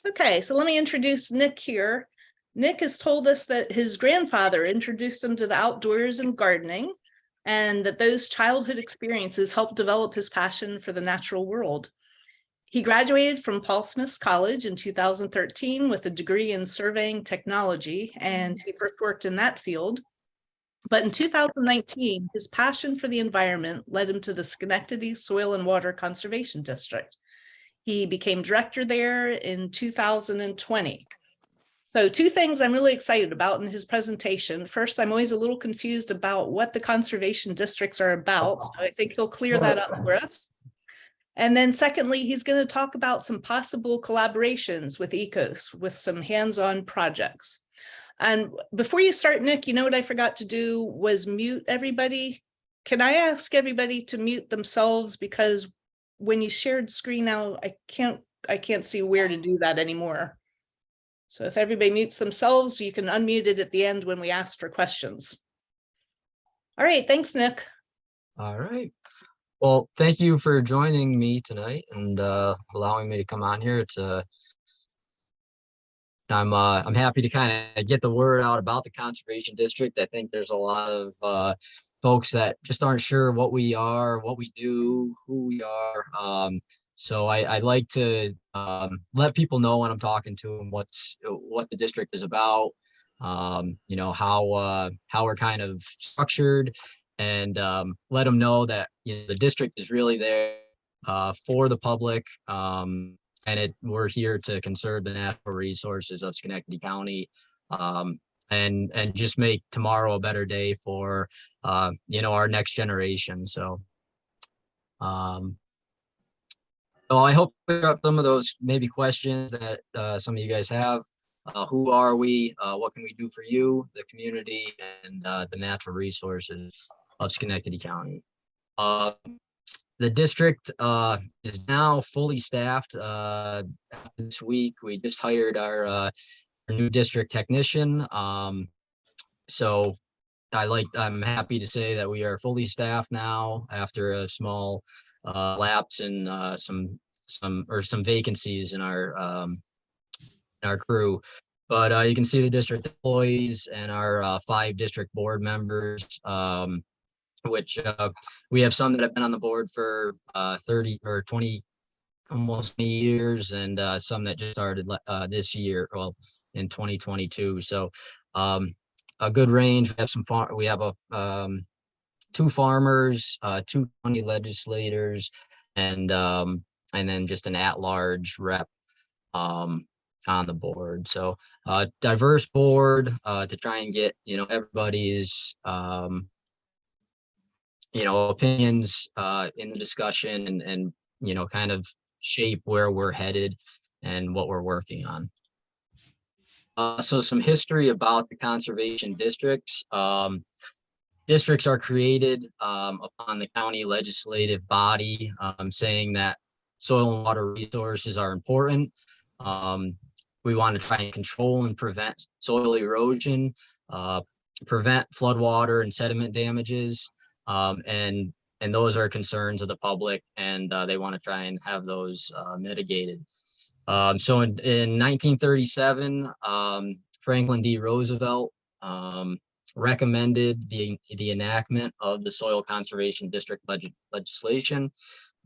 Okay, so let me introduce Nick here. Nick has told us that his grandfather introduced him to the outdoors and gardening, and that those childhood experiences helped develop his passion for the natural world. He graduated from Paul Smith's College in 2013 with a degree in surveying technology, and he first worked in that field. But in 2019, his passion for the environment led him to the Schenectady Soil and Water Conservation District. He became director there in 2020. So two things I'm really excited about in his presentation. First, I'm always a little confused about what the conservation districts are about. So I think he'll clear that up for us. And then secondly, he's going to talk about some possible collaborations with ECOS with some hands-on projects. And before you start, Nick, you know what I forgot to do was mute everybody. Can I ask everybody to mute themselves, because when you shared screen now, I can't see where to do that anymore. So if everybody mutes themselves, you can unmute it at the end when we ask for questions. All right, thanks, Nick. All right. Well, thank you for joining me tonight and allowing me to come on here. I'm happy to kind of get the word out about the conservation district. I think there's a lot of folks that just aren't sure what we are, what we do, who we are. So I like to let people know when I'm talking to them what the district is about, you know, how we're kind of structured, and let them know that, you know, the district is really there for the public. And we're here to conserve the natural resources of Schenectady County, and just make tomorrow a better day for you know, our next generation. So I hope to clear up some of those maybe questions that some of you guys have. Who are we? What can we do for you, the community, and the natural resources of Schenectady County? The district is now fully staffed. This week, we just hired our new district technician. So I'm happy to say that we are fully staffed now after a small lapse in some vacancies in our crew. But you can see the district employees and our 5 district board members, which we have some that have been on the board for 30 or 20, almost 20 years, and some that just started this year, well, in 2022. So a good range. We have we have 2 farmers, 2 county legislators, and then just an at-large rep on the board. So diverse board to try and get, you know, everybody's you know, opinions in the discussion, and you know, kind of shape where we're headed and what we're working on. So some history about the conservation districts. Districts are created upon the county legislative body saying that soil and water resources are important. We want to try and control and prevent soil erosion, prevent floodwater and sediment damages, and those are concerns of the public, and they want to try and have those mitigated. So in 1937, Franklin D. Roosevelt recommended the enactment of the Soil Conservation District legislation.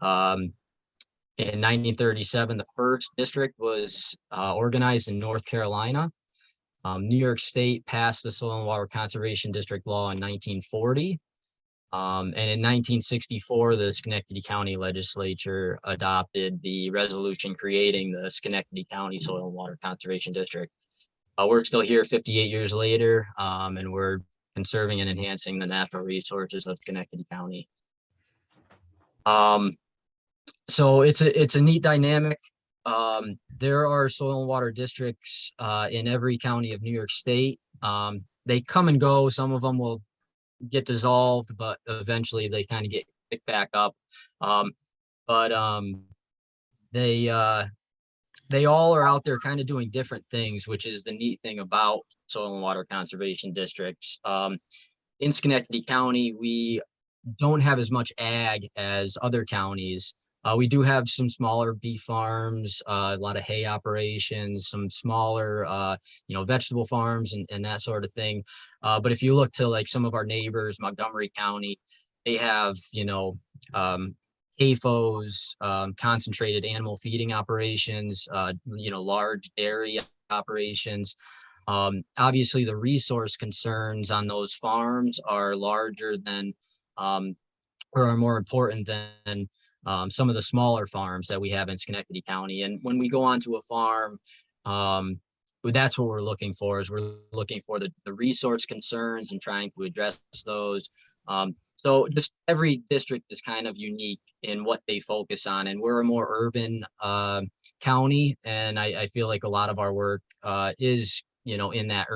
In 1937, the first district was organized in North Carolina. New York State passed the Soil and Water Conservation District law in 1940. And in 1964, the Schenectady County Legislature adopted the resolution creating the Schenectady County Soil and Water Conservation District. We're still here 58 years later, and we're conserving and enhancing the natural resources of Schenectady County. So it's a neat dynamic. There are soil and water districts in every county of New York State. They come and go. Some of them will get dissolved, but eventually they kind of get picked back up. They all are out there kind of doing different things, which is the neat thing about soil and water conservation districts. In Schenectady County, we don't have as much ag as other counties. We do have some smaller beef farms, a lot of hay operations, some smaller, vegetable farms and that sort of thing. But if you look to like some of our neighbors, Montgomery County, they have, CAFOs, concentrated animal feeding operations, large dairy operations. Obviously, the resource concerns on those farms are larger than, or are more important than some of the smaller farms that we have in Schenectady County. And when we go onto a farm, that's what we're looking for, is we're looking for the resource concerns and trying to address those. So just every district is kind of unique in what they focus on. And we're a more urban county. And I feel like a lot of our work is, in that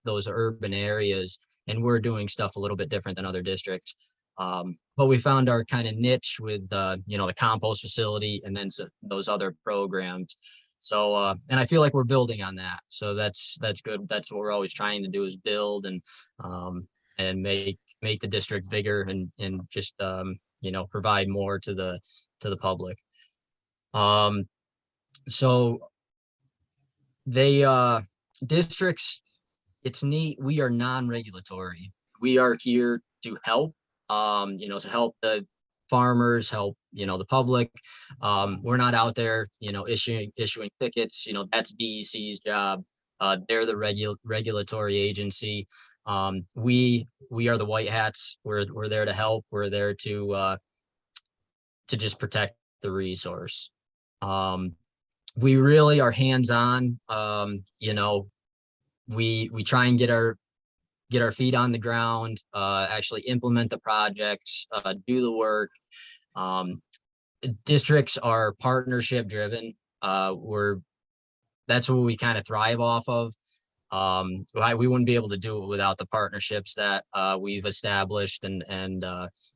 those urban areas. And we're doing stuff a little bit different than other districts. But we found our kind of niche with, the compost facility and then those other programs. So, and I feel like we're building on that. So that's good. That's what we're always trying to do, is build and make the district bigger and just, provide more to the public. So districts, it's neat. We are non-regulatory. We are here to help, to help the farmers, help, the public. We're not out there, issuing tickets, that's DEC's job. They're the regulatory agency. We are the white hats. We're there to help. We're there to just protect the resource. We really are hands-on. We try and get our feet on the ground, actually implement the projects, do the work. Districts are partnership driven. That's what we kind of thrive off of. We wouldn't be able to do it without the partnerships that we've established and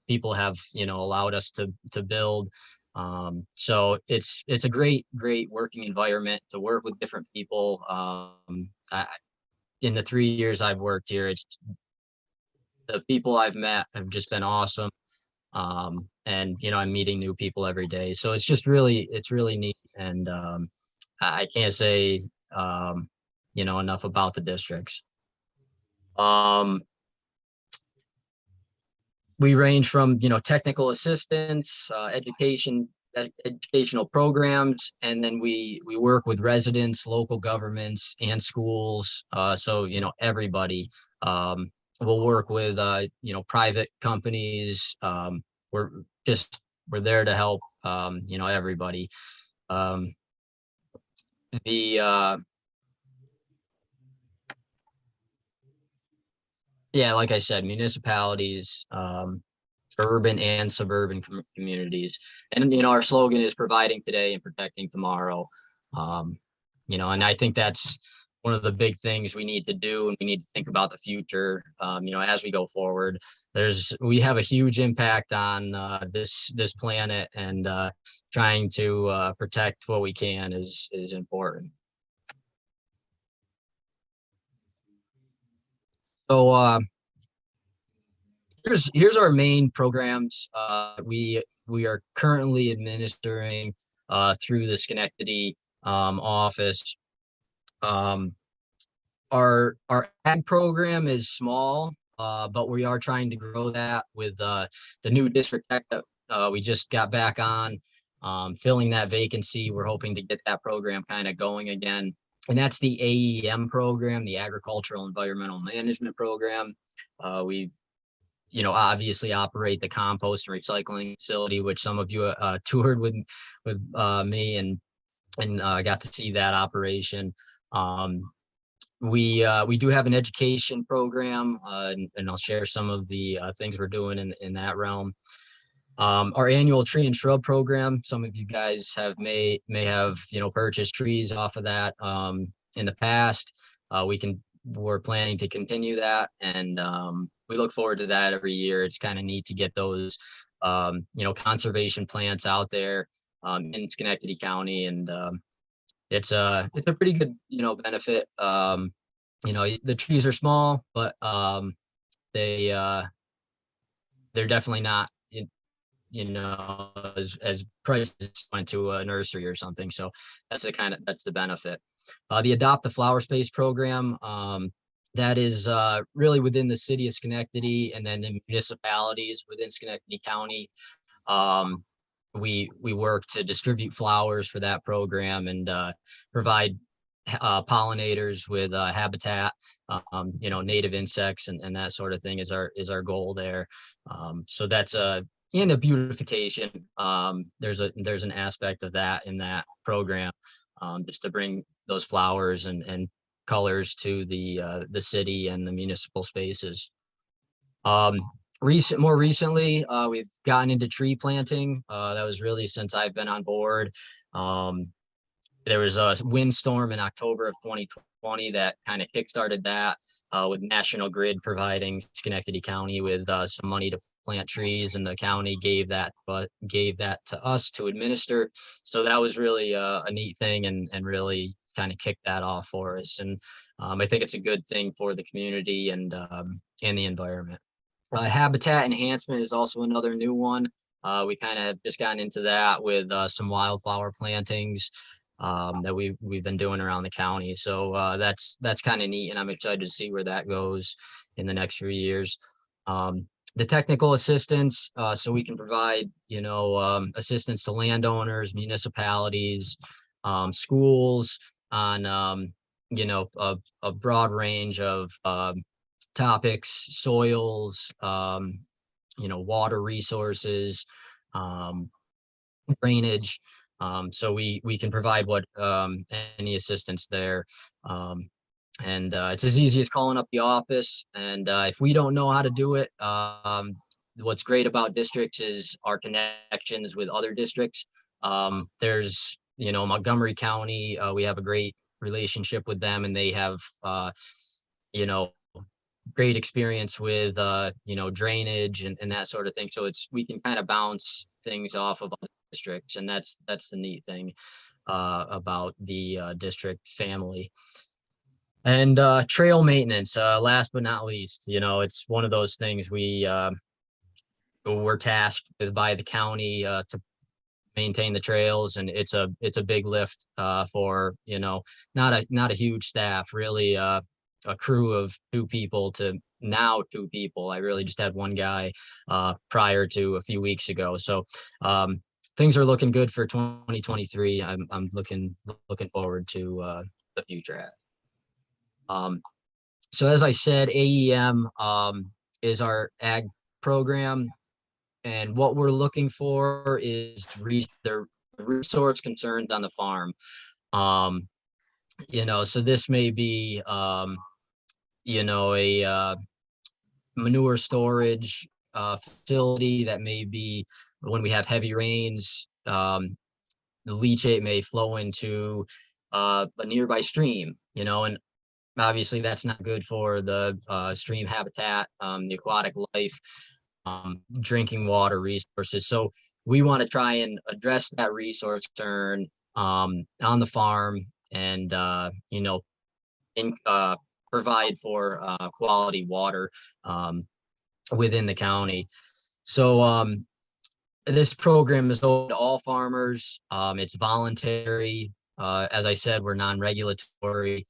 people have, allowed us to build. So it's a great working environment to work with different people. In the 3 years I've worked here, the people I've met have just been awesome. And I'm meeting new people every day. So it's really neat. And I can't say enough about the districts. We range from technical assistance, educational programs, and then we work with residents, local governments, and schools. So everybody. We'll work with private companies. We're there to help everybody. Like I said, municipalities, urban and suburban communities. And, our slogan is providing today and protecting tomorrow. And I think that's one of the big things we need to do. And we need to think about the future, as we go forward. We have a huge impact on this planet, and trying to protect what we can is important. So here's our main programs. We are currently administering through the Schenectady office. Our ag program is small, but we are trying to grow that with the new district tech that we just got back on, filling that vacancy. We're hoping to get that program kind of going again. And that's the AEM program, the Agricultural Environmental Management Program. We obviously operate the compost and recycling facility, which some of you toured with me and got to see that operation. We do have an education program, and I'll share some of the things we're doing in that realm. Our annual tree and shrub program, some of you guys may have purchased trees off of that in the past. We're planning to continue that, and we look forward to that every year. It's kind of neat to get those conservation plants out there in Schenectady County, and it's a pretty good benefit. The trees are small, but they're definitely not you know, as prices went to a nursery or something. So that's the benefit. The Adopt the Flower Space program, that is really within the city of Schenectady and then the municipalities within Schenectady County. We work to distribute flowers for that program and provide pollinators with habitat, you know, native insects and that sort of thing is our goal there. So that's and a beautification. There's an aspect of that in that program, just to bring those flowers and colors to the city and the municipal spaces. More recently, we've gotten into tree planting. That was really since I've been on board. There was a windstorm in October of 2020 that kind of kickstarted that, with National Grid providing Schenectady County with some money to plant trees, and the county gave that to us to administer. So that was really a neat thing, and really kind of kicked that off for us. And I think it's a good thing for the community and the environment. Habitat enhancement is also another new one. We kind of just gotten into that with some wildflower plantings that we've been doing around the county. So that's kind of neat, and I'm excited to see where that goes in the next few years. The technical assistance, so we can provide, you know, assistance to landowners, municipalities, schools on, you know, a broad range of topics, soils, you know, water resources, drainage. So we can provide any assistance there. And it's as easy as calling up the office. And if we don't know how to do it, what's great about districts is our connections with other districts. There's, you know, Montgomery County, we have a great relationship with them, and they have, you know, great experience with you know, drainage and that sort of thing. So we can kind of bounce things off of other districts, and that's the neat thing about the district family. And trail maintenance, last but not least, you know, it's one of those things we're tasked with by the county to maintain the trails, and it's a big lift for, you know, not a huge staff, really. A crew of 2 people to now 2 people. I really just had one guy prior to a few weeks ago. So things are looking good for 2023. I'm looking forward to the future. So as I said, AEM is our ag program, and what we're looking for is the resource concerns on the farm. You know, so this may be you know, a manure storage facility that may be, when we have heavy rains, the leachate may flow into a nearby stream, you know, and obviously that's not good for the stream habitat, the aquatic life, drinking water resources. So we want to try and address that resource concern on the farm, and you know, provide for quality water within the county. So this program is open to all farmers. It's voluntary. As I said, we're non-regulatory.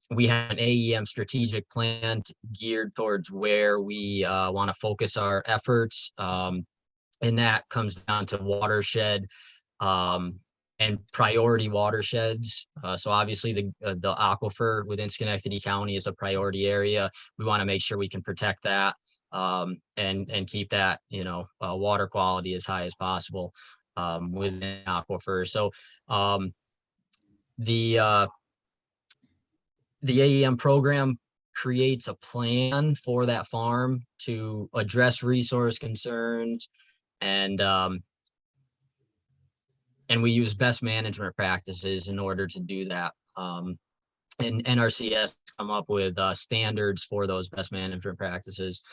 We have an AEM strategic plan geared towards where we want to focus our efforts. And that comes down to watershed and priority watersheds. So obviously the aquifer within Schenectady County is a priority area. We want to make sure we can protect that and keep that, you know, water quality as high as possible within aquifer. So the AEM program creates a plan for that farm to address resource concerns, and we use best management practices in order to do that. And NRCS come up with standards for those best management practices.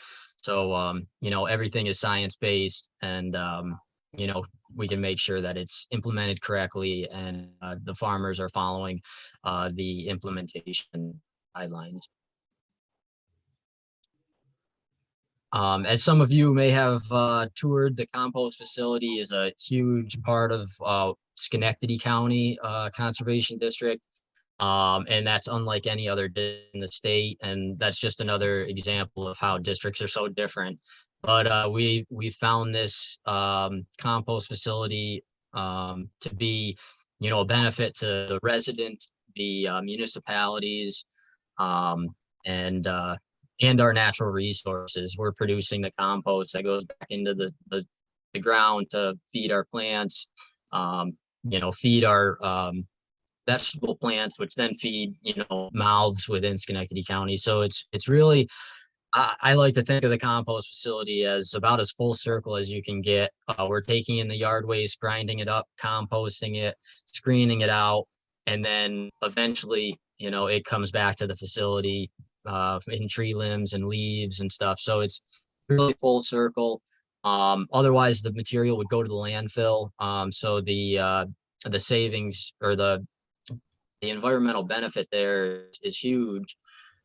So, you know, everything is science-based, and, you know, we can make sure that it's implemented correctly, and the farmers are following the implementation guidelines. As some of you may have toured, the compost facility is a huge part of Schenectady County Conservation District. And that's unlike any other in the state. And that's just another example of how districts are so different. But we found this compost facility to be, a benefit to the residents, the municipalities, um, and our natural resources. We're producing the compost that goes back into the ground to feed our plants, feed our vegetable plants, which then feed, mouths within Schenectady County. So it's really, I like to think of the compost facility as about as full circle as you can get. We're taking in the yard waste, grinding it up, composting it, screening it out, and then eventually, it comes back to the facility in tree limbs and leaves and stuff. So it's really full circle. Otherwise, the material would go to the landfill. So the savings or the environmental benefit there is huge.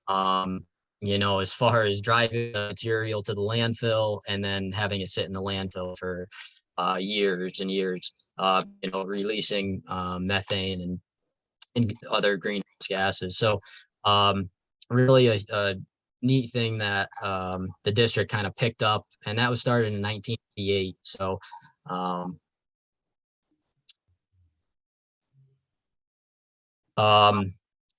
As far as driving the material to the landfill and then having it sit in the landfill for years and years, releasing methane and other greenhouse gases. So really a neat thing that the district kind of picked up, and that was started in 1988. So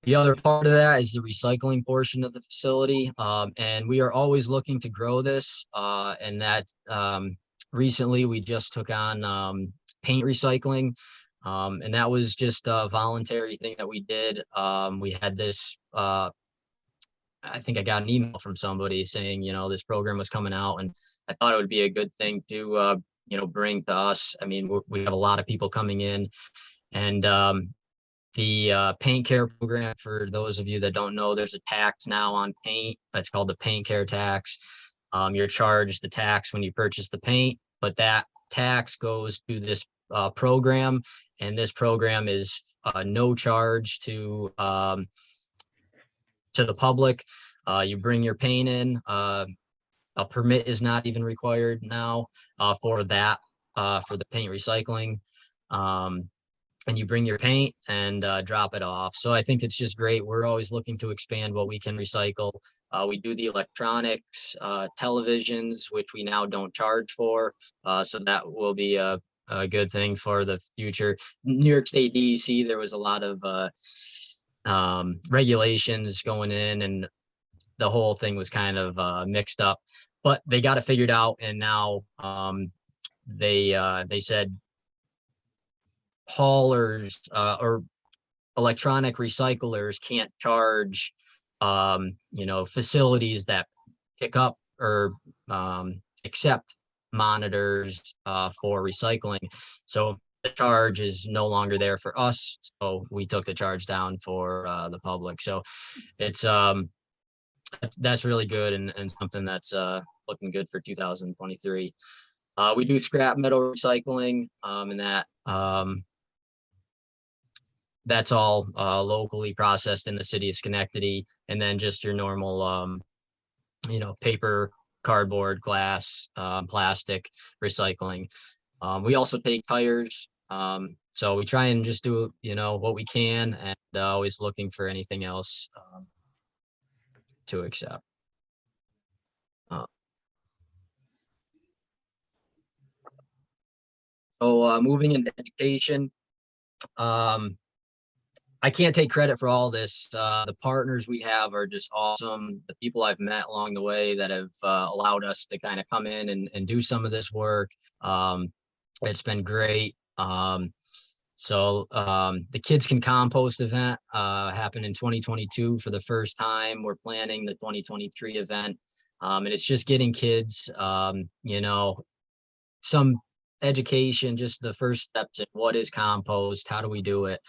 the other part of that is the recycling portion of the facility. And we are always looking to grow this. And that recently we just took on paint recycling. And that was just a voluntary thing that we did. We had this, I think I got an email from somebody saying, this program was coming out, and I thought it would be a good thing to, bring to us. I mean, we have a lot of people coming in, and the paint care program, for those of you that don't know, there's a tax now on paint. That's called the paint care tax. You're charged the tax when you purchase the paint, but that tax goes to this program, and this program is no charge to the public. You bring your paint in. A permit is not even required now for that, for the paint recycling. And you bring your paint and drop it off. So I think it's just great. We're always looking to expand what we can recycle. We do the electronics, televisions, which we now don't charge for. So that will be a good thing for the future. New York State DEC, there was a lot of regulations going in, and the whole thing was kind of mixed up. But they got it figured out, and now they said haulers or electronic recyclers can't charge facilities that pick up or accept monitors for recycling. So the charge is no longer there for us, so we took the charge down for the public. So it's that's really good, and something that's looking good for 2023. We do scrap metal recycling, and that's all locally processed in the city of Schenectady. And then just your normal, paper, cardboard, glass, plastic recycling. We also take tires. So we try and just do, what we can, and always looking for anything else to accept. So moving into education, I can't take credit for all this. The partners we have are just awesome. The people I've met along the way that have allowed us to kind of come in and do some of this work. It's been great. So the Kids Can Compost event happened in 2022 for the first time. We're planning the 2023 event. And it's just getting kids, some education, just the first steps in what is compost, how do we do it.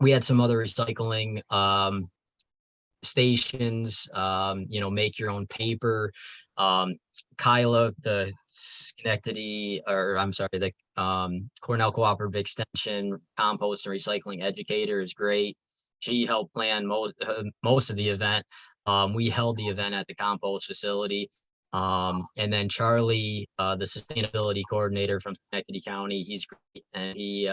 We had some other recycling stations, make your own paper. Kyla, the Schenectady, or I'm sorry, the Cornell Cooperative Extension compost and recycling educator is great. She helped plan most of the event. We held the event at the compost facility. And then Charlie, the sustainability coordinator from Schenectady County, he's great, and he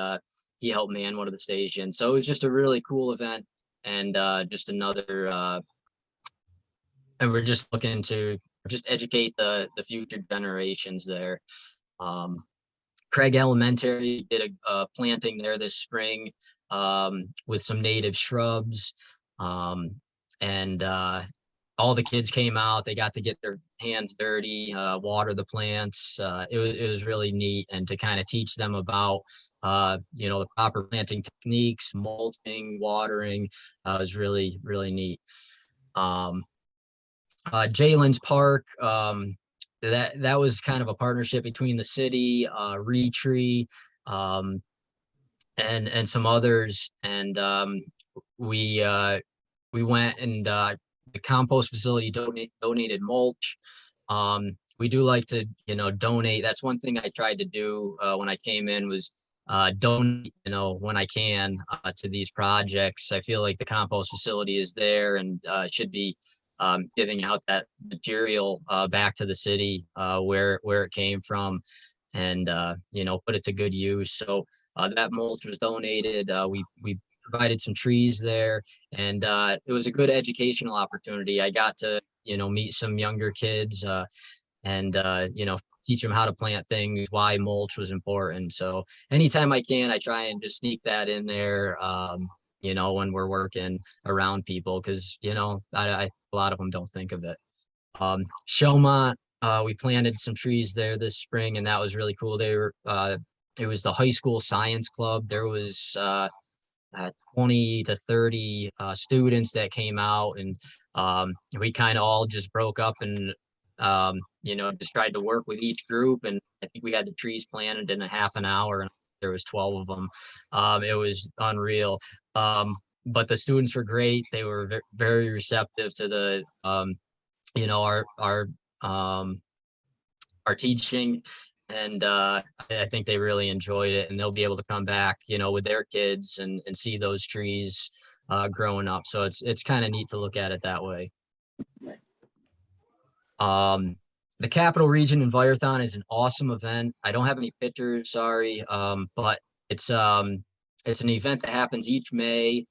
helped man one of the stations. So it was just a really cool event, and just another. And we're just looking to just educate the future generations there. Um, Craig Elementary did a planting there this spring, with some native shrubs, and all the kids came out. They got to get their hands dirty, water the plants. It was really neat, and to kind of teach them about the proper planting techniques, mulching, watering, was really neat. Um, Jalen's Park, that was kind of a partnership between the city, Retree, um, and some others, and we went, and the compost facility donated mulch. We do like to donate. That's one thing I tried to do when I came in, was donate when I can, to these projects. I feel like the compost facility is there, and should be giving out that material back to the city, where it came from, and put it to good use. So that mulch was donated. We provided some trees there, and it was a good educational opportunity. I got to meet some younger kids, and teach them how to plant things, why mulch was important. So anytime I can, I try and just sneak that in there, when we're working around people, because a lot of them don't think of it. Showmont, we planted some trees there this spring, and that was really cool. It was the high school science club. There was 20 to 30 students that came out, and we kind of all just broke up, and just tried to work with each group. And I think we had the trees planted in a half an hour, and there was 12 of them. It was unreal. But the students were great. They were very receptive to the our teaching, and I think they really enjoyed it, and they'll be able to come back with their kids, and see those trees growing up. So it's kind of neat to look at it that way. The Capital Region Envirothon is an awesome event. I don't have any pictures, sorry, but it's an event that happens each May.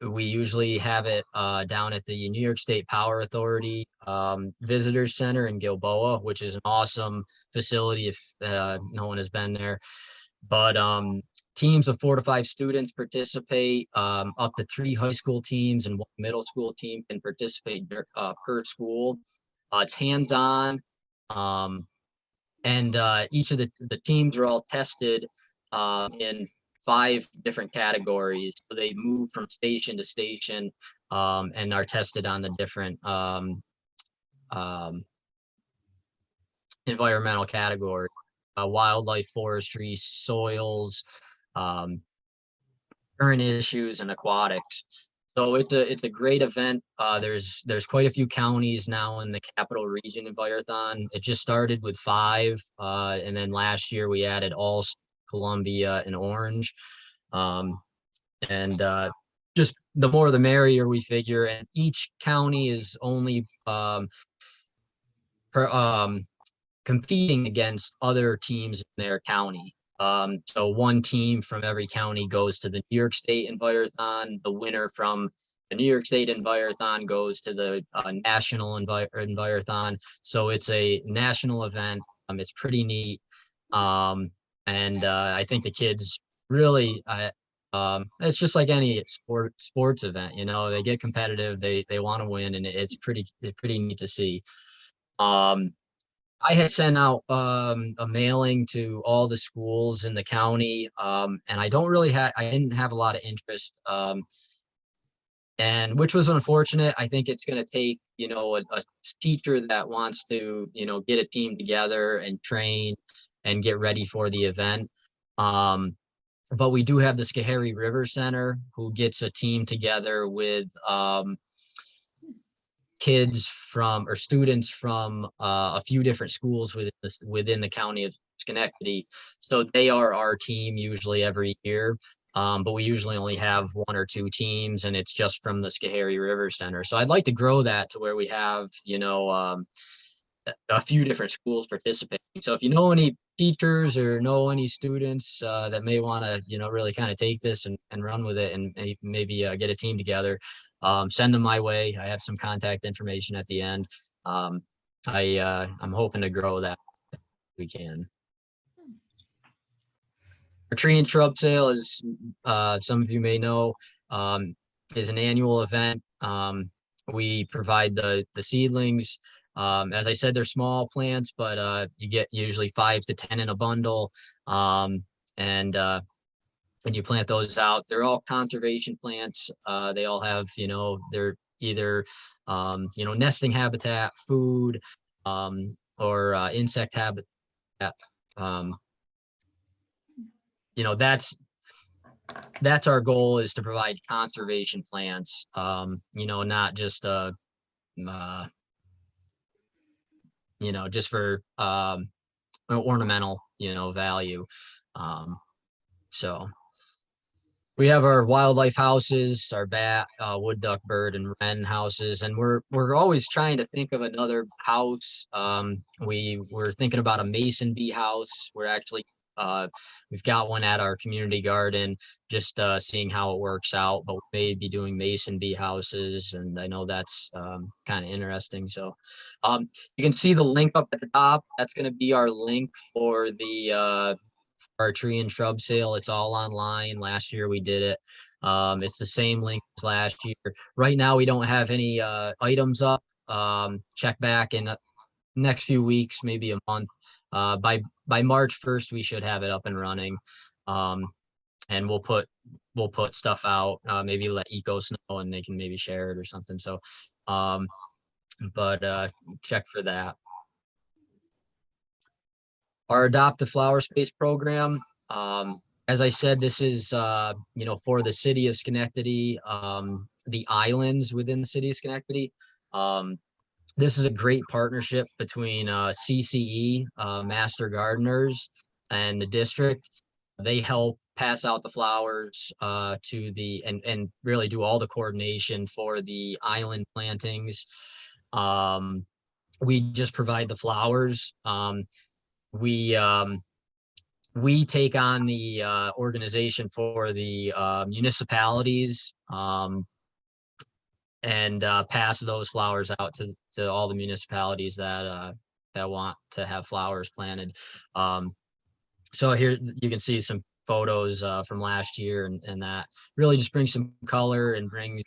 We usually have it down at the New York State Power Authority Visitors Center in Gilboa, which is an awesome facility if no one has been there. But teams of 4 to 5 students participate. Up to 3 high school teams and 1 middle school team can participate per school. It's hands-on, and each of the teams are all tested in 5 different categories. So they move from station to station, and are tested on the different environmental categories: wildlife, forestry, soils, current issues, and aquatics. So it's a great event. There's quite a few counties now in the Capital Region Envirothon. It just started with 5, and then last year we added all Columbia and Orange, and just the more the merrier, we figure. And each county is only competing against other teams in their county. So 1 team from every county goes to the New York State Envirothon. The winner from the New York State Envirothon goes to the National Envirothon. So it's a national event. It's pretty neat. And I think the kids really, it's just like any sports event, they get competitive, they want to win, and it's pretty neat to see. I had sent out a mailing to all the schools in the county, and I didn't have a lot of interest, and which was unfortunate. I think it's going to take, a teacher that wants to, get a team together and train and get ready for the event. But we do have the Schoharie River Center, who gets a team together with students from a few different schools within the county of Schenectady. So they are our team usually every year. But we usually only have 1 or 2 teams, and it's just from the Schoharie River Center. So I'd like to grow that to where we have, a few different schools participating. So if you know any teachers or know any students that may want to, really kind of take this and run with it and maybe get a team together, send them my way. I have some contact information at the end. I'm hoping to grow that if we can. Our tree and shrub sale, as some of you may know, is an annual event. We provide the seedlings. As I said, they're small plants, but you get usually 5 to 10 in a bundle. And you plant those out. They're all conservation plants. They all have, they're either, nesting habitat, food, or insect habitat. Um, that's our goal, is to provide conservation plants, not just, just for ornamental, value. So we have our wildlife houses, our bat, wood duck, bird, and wren houses, and we're always trying to think of another house. We're thinking about a mason bee house. We've got one at our community garden, just seeing how it works out. But we may be doing mason bee houses, and I know that's kind of interesting. So you can see the link up at the top. That's going to be our link for our tree and shrub sale. It's all online. Last year we did it. It's the same link as last year. Right now we don't have any items up. Check back in the next few weeks, maybe a month. By March 1st, we should have it up and running. And we'll put stuff out, maybe let Ecos know and they can maybe share it or something. So, check for that. Our Adopt a Flower Space program, as I said, this is, for the city of Schenectady, the islands within the city of Schenectady. This is a great partnership between CCE, Master Gardeners, and the district. They help pass out the flowers and really do all the coordination for the island plantings. We just provide the flowers. We take on the organization for the municipalities, and pass those flowers out to all the municipalities that want to have flowers planted. So here you can see some photos from last year, and that really just brings some color and brings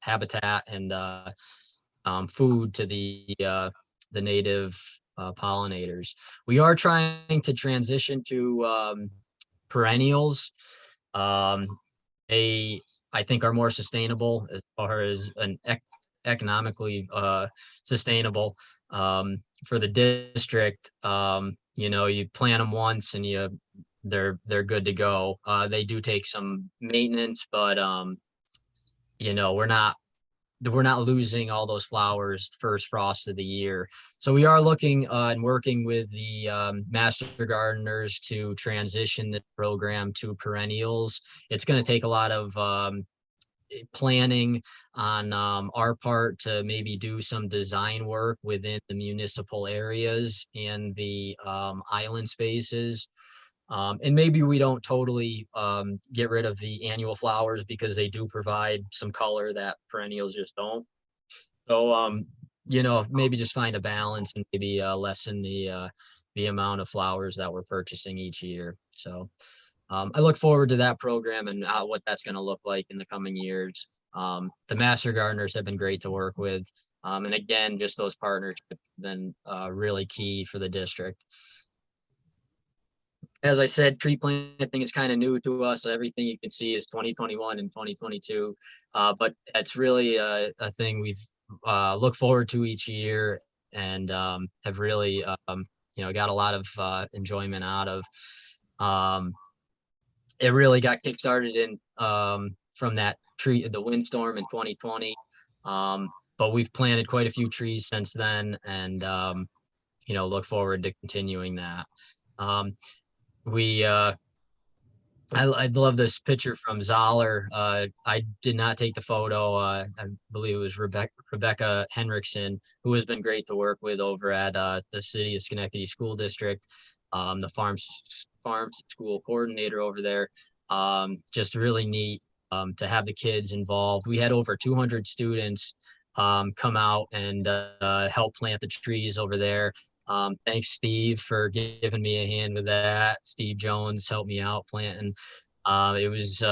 habitat and food to the native pollinators. We are trying to transition to perennials. I think are more sustainable as far as an economically sustainable for the district. You plant them once and they're good to go. They do take some maintenance, but we're not losing all those flowers first frost of the year. So we are looking and working with the master gardeners to transition the program to perennials. It's going to take a lot of planning on our part to maybe do some design work within the municipal areas and the island spaces. And maybe we don't totally get rid of the annual flowers because they do provide some color that perennials just don't. So, maybe just find a balance and maybe lessen the amount of flowers that we're purchasing each year. So I look forward to that program and what that's going to look like in the coming years. The master gardeners have been great to work with. And again, just those partnerships have been really key for the district. As I said, tree planting is kind of new to us. Everything you can see is 2021 and 2022, but it's really a thing we've looked forward to each year and have really, got a lot of enjoyment out of. It really got kickstarted in from the windstorm in 2020, but we've planted quite a few trees since then, and look forward to continuing that. We I love this picture from Zoller. I did not take the photo. I believe it was Rebecca Henriksen, who has been great to work with over at the City of Schenectady School District, the farm school coordinator over there. Just really neat to have the kids involved. We had over 200 students come out and help plant the trees over there. Thanks, Steve, for giving me a hand with that. Steve Jones helped me out planting. It was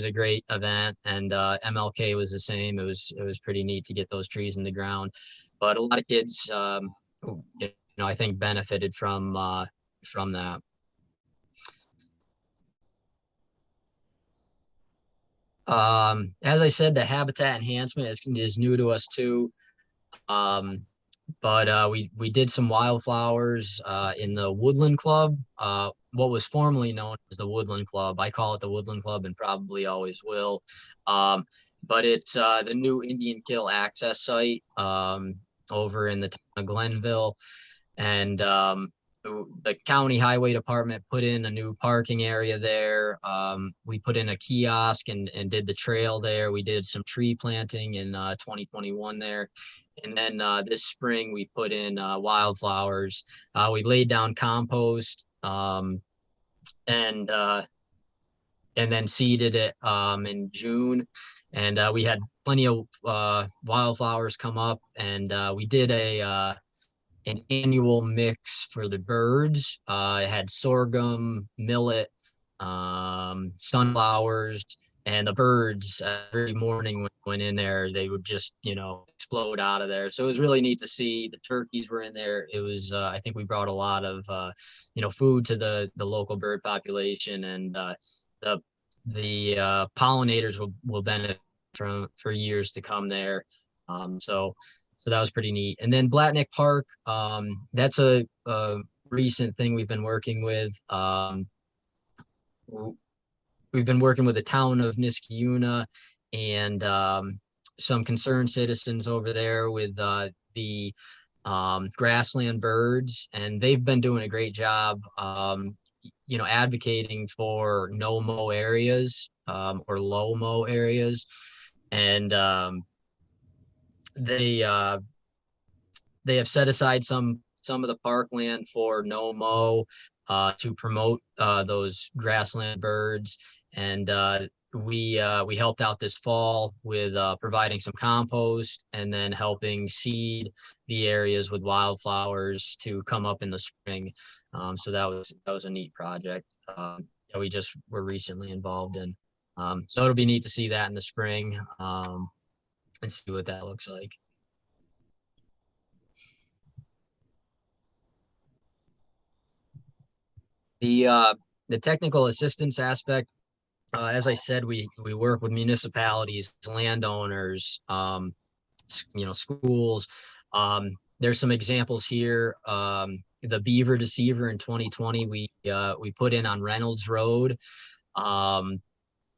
a great event, and MLK was the same. It was pretty neat to get those trees in the ground. But a lot of kids, you know, I think benefited from that. As I said, the habitat enhancement is new to us too. Um, but we did some wildflowers in the Woodland Club, what was formerly known as the Woodland Club. I call it the Woodland Club and probably always will. Um, but it's the new Indian Kill access site over in the town of Glenville. And the county highway department put in a new parking area there. We put in a kiosk and did the trail there. We did some tree planting in 2021 there. And then this spring we put in wildflowers. We laid down compost and then seeded it in June. And we had plenty of wildflowers come up, and we did an annual mix for the birds. It had sorghum, millet, sunflowers, and the birds every morning when went in there, they would just, you know, explode out of there. So it was really neat to see. The turkeys were in there. It was, I think we brought a lot of, you know, food to the local bird population, and the pollinators will benefit from for years to come there. So that was pretty neat. And then Blatnick Park, that's a recent thing we've been working with. We've been working with the town of Niskayuna and some concerned citizens over there with the grassland birds, and they've been doing a great job, you know, advocating for no mow areas or low mow areas. And they have set aside some of the parkland for no mow to promote those grassland birds. And we helped out this fall with providing some compost and then helping seed the areas with wildflowers to come up in the spring. So that was a neat project that we just were recently involved in. So it'll be neat to see that in the spring and see what that looks like. The technical assistance aspect, as I said, we work with municipalities, landowners, you know, schools. There's some examples here. The beaver deceiver in 2020, we put in on Reynolds Road in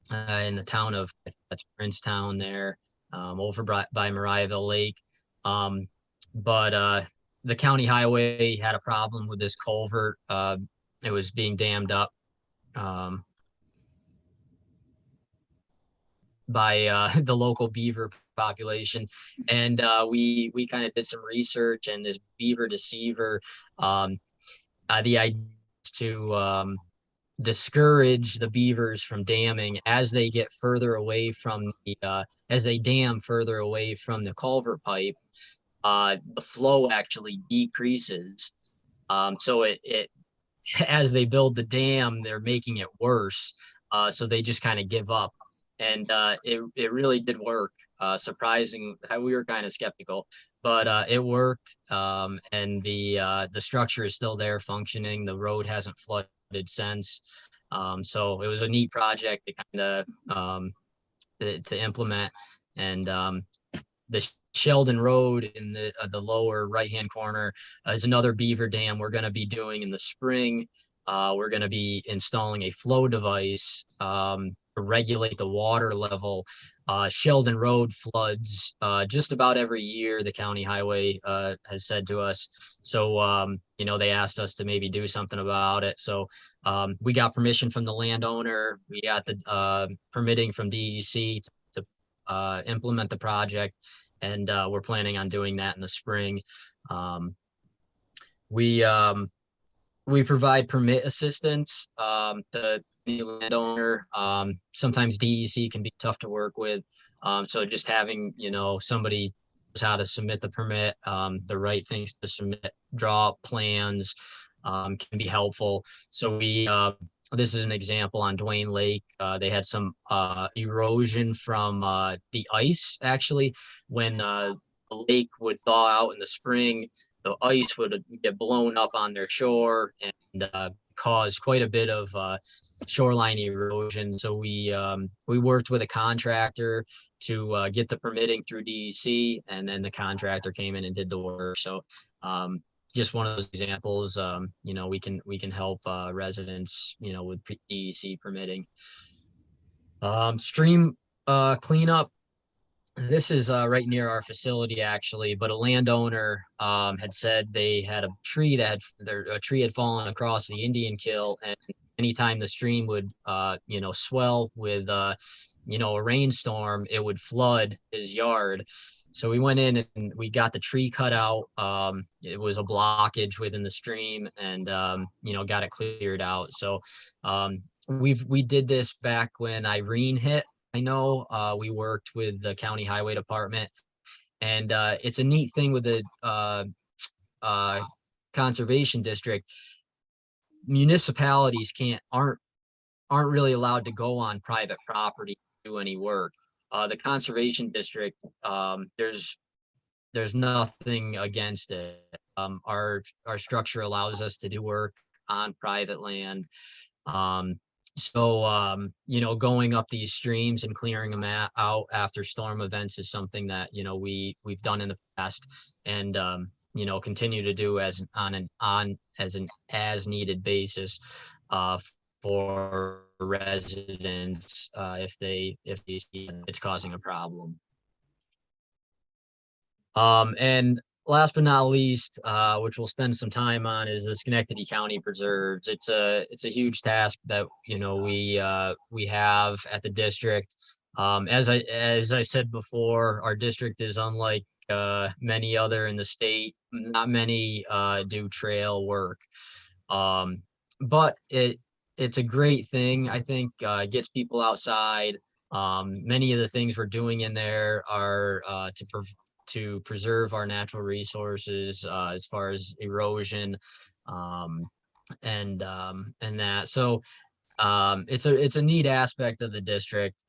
the town of, that's Princetown there, over by Mariahville Lake. But the county highway had a problem with this culvert. It was being dammed up by the local beaver population, and we kind of did some research, and this beaver deceiver, the idea is to discourage the beavers from damming as they get further away from the as they dam further away from the culvert pipe. The flow actually decreases, so it as they build the dam, they're making it worse. So they just kind of give up. And it really did work. Surprising, we were kind of skeptical, but it worked. And the structure is still there functioning. The road hasn't flooded since. So it was a neat project to kind of to implement. And the Sheldon Road in the lower right-hand corner is another beaver dam we're going to be doing in the spring. We're going to be installing a flow device regulate the water level. Sheldon Road floods just about every year, the county highway has said to us. So, they asked us to maybe do something about it. So we got permission from the landowner. We got the permitting from DEC to implement the project. And we're planning on doing that in the spring. We provide permit assistance to the landowner. Sometimes DEC can be tough to work with. So just having, somebody knows how to submit the permit, the right things to submit, draw up plans can be helpful. So this is an example on Duane Lake. They had some erosion from the ice, actually, when the lake would thaw out in the spring. The ice would get blown up on their shore and cause quite a bit of shoreline erosion. So we worked with a contractor to get the permitting through DEC, and then the contractor came in and did the work. So just one of those examples. We can help residents, with DEC permitting. Stream cleanup. This is right near our facility, actually, but a landowner had said they had a tree a tree had fallen across the Indian kill, and anytime the stream would swell with a rainstorm, it would flood his yard. So we went in and we got the tree cut out. It was a blockage within the stream, and got it cleared out. So we did this back when Irene hit. I know we worked with the county highway department, and it's a neat thing with the conservation district. Municipalities aren't really allowed to go on private property to do any work. The conservation district, there's nothing against it. Our structure allows us to do work on private land. So, going up these streams and clearing them out after storm events is something that, we've done in the past, and, continue to do as needed basis, for residents, if they see it's causing a problem. And last but not least, which we'll spend some time on, is the Schenectady County Preserves. It's a huge task that we have at the district. As I said before, our district is unlike many other in the state. Not many do trail work, but it's a great thing. I think it gets people outside. Many of the things we're doing in there are to preserve our natural resources, as far as erosion, and that. So it's a neat aspect of the district,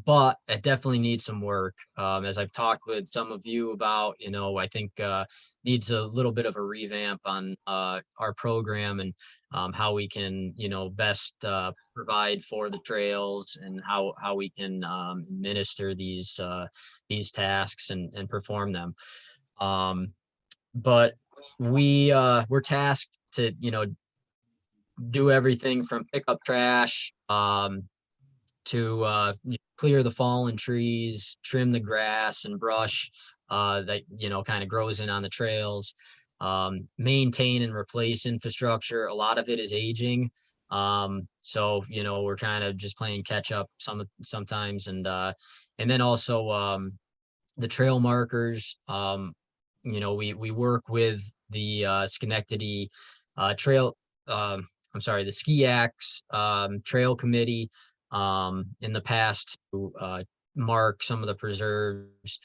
but it definitely needs some work. As I've talked with some of you about, I think needs a little bit of a revamp on our program, and how we can best provide for the trails, and how we can administer these tasks and perform them. But we're tasked to do everything from pick up trash, to clear the fallen trees, trim the grass and brush that kind of grows in on the trails, maintain and replace infrastructure. A lot of it is aging, so we're kind of just playing catch up sometimes, and then also the trail markers. We work with the Schenectady Trail. The Ski Acts Trail Committee in the past to mark some of the preserves,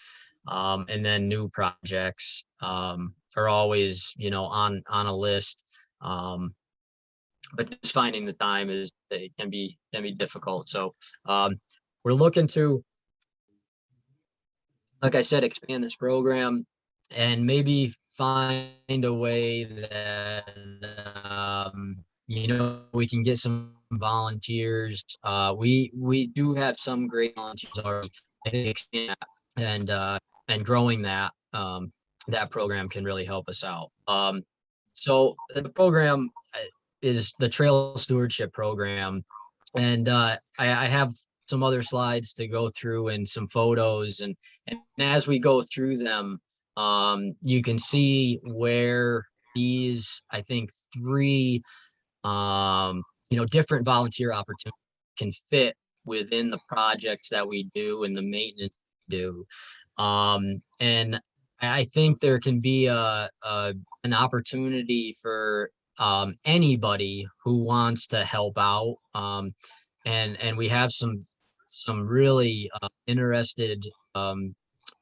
and then new projects are always on a list, but just finding the time it can be difficult. So we're looking to, like I said, expand this program, and maybe find a way that we can get some volunteers. We do have some great volunteers already. I think and growing that program can really help us out. So the program is the Trail Stewardship Program. And I have some other slides to go through and some photos. And as we go through them, you can see where these, I think, three, different volunteer opportunities can fit within the projects that we do and the maintenance we do. And I think there can be an opportunity for anybody who wants to help out. And we have some really interested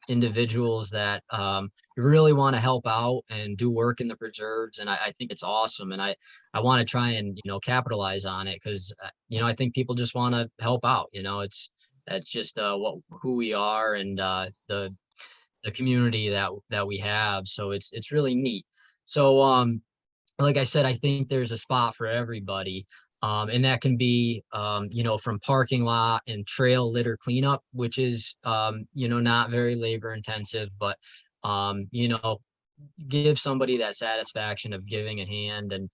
individuals that really want to help out and do work in the preserves, and I think it's awesome. And I want to try and capitalize on it, because I think people just want to help out. That's just who we are, and the community that we have. So it's really neat. So like I said, I think there's a spot for everybody. And that can be, from parking lot and trail litter cleanup, which is, not very labor intensive, but, give somebody that satisfaction of giving a hand and,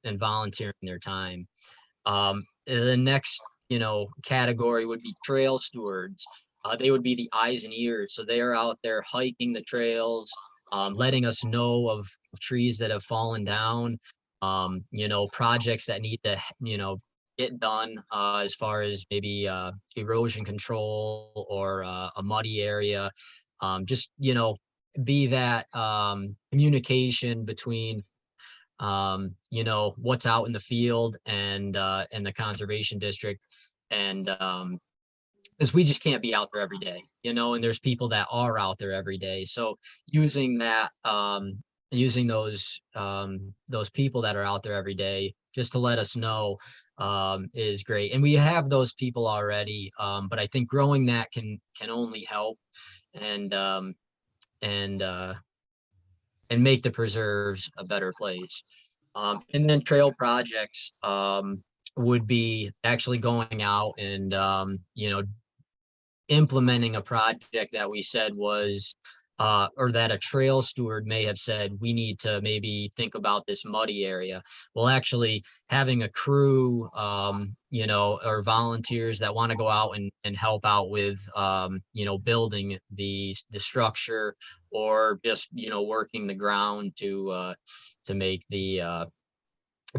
and volunteering their time. The next, category would be trail stewards. They would be the eyes and ears. So they are out there hiking the trails, letting us know of trees that have fallen down, projects that need to, get done as far as maybe erosion control or a muddy area. Just, be that communication between what's out in the field and the conservation district. And because we just can't be out there every day, and there's people that are out there every day. So using that, using those people that are out there every day just to let us know is great. And we have those people already, but I think growing that can only help and and uh, and make the preserves a better place. And then trail projects would be actually going out and implementing a project that we said was or that a trail steward may have said, we need to maybe think about this muddy area. Well, actually having a crew, or volunteers that want to go out and help out with, building the structure, or just, working the ground to make the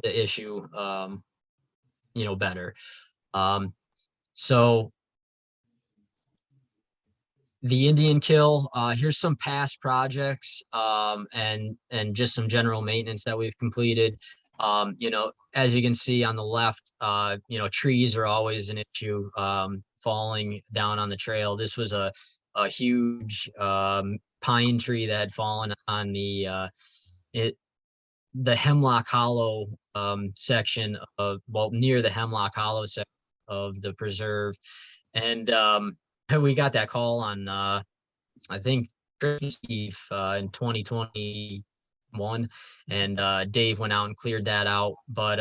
issue, better. So the Indian kill, here's some past projects, and just some general maintenance that we've completed. As you can see on the left, trees are always an issue, falling down on the trail. This was a huge pine tree that had fallen on the Hemlock Hollow section of, well, near the Hemlock Hollow section of the preserve. And we got that call on I think Christmas Eve in 2021, and Dave went out and cleared that out. But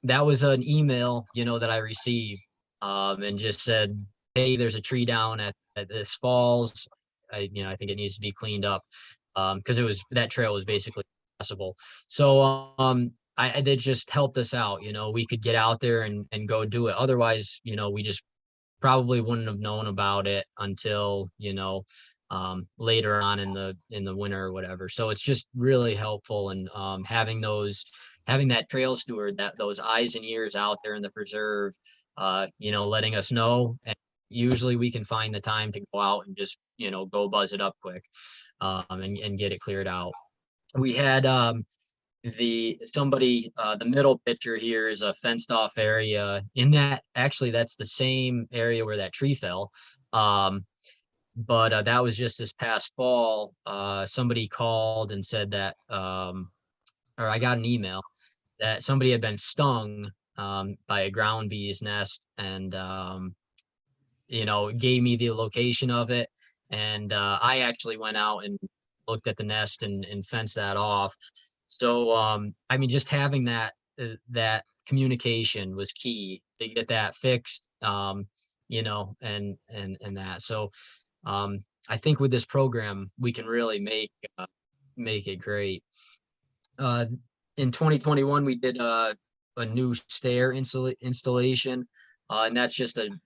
that was an email, that I received, and just said, hey, there's a tree down at this falls. I think it needs to be cleaned up, because that trail was basically impossible. So it just helped us out. We could get out there and go do it. Otherwise, we just probably wouldn't have known about it until later on in the winter or whatever. So it's just really helpful. And having that trail steward, those eyes and ears out there in the preserve, letting us know. And usually we can find the time to go out and just go buzz it up quick, and get it cleared out. We had the middle picture here is a fenced off area. In that, actually, that's the same area where that tree fell. But that was just this past fall. Somebody called and said that, or I got an email that somebody had been stung by a ground bee's nest, and gave me the location of it. And I actually went out and looked at the nest and fenced that off. So just having that communication was key to get that fixed, and that. So I think with this program we can really make it great. In 2021 we did a new stair installation. And that's just an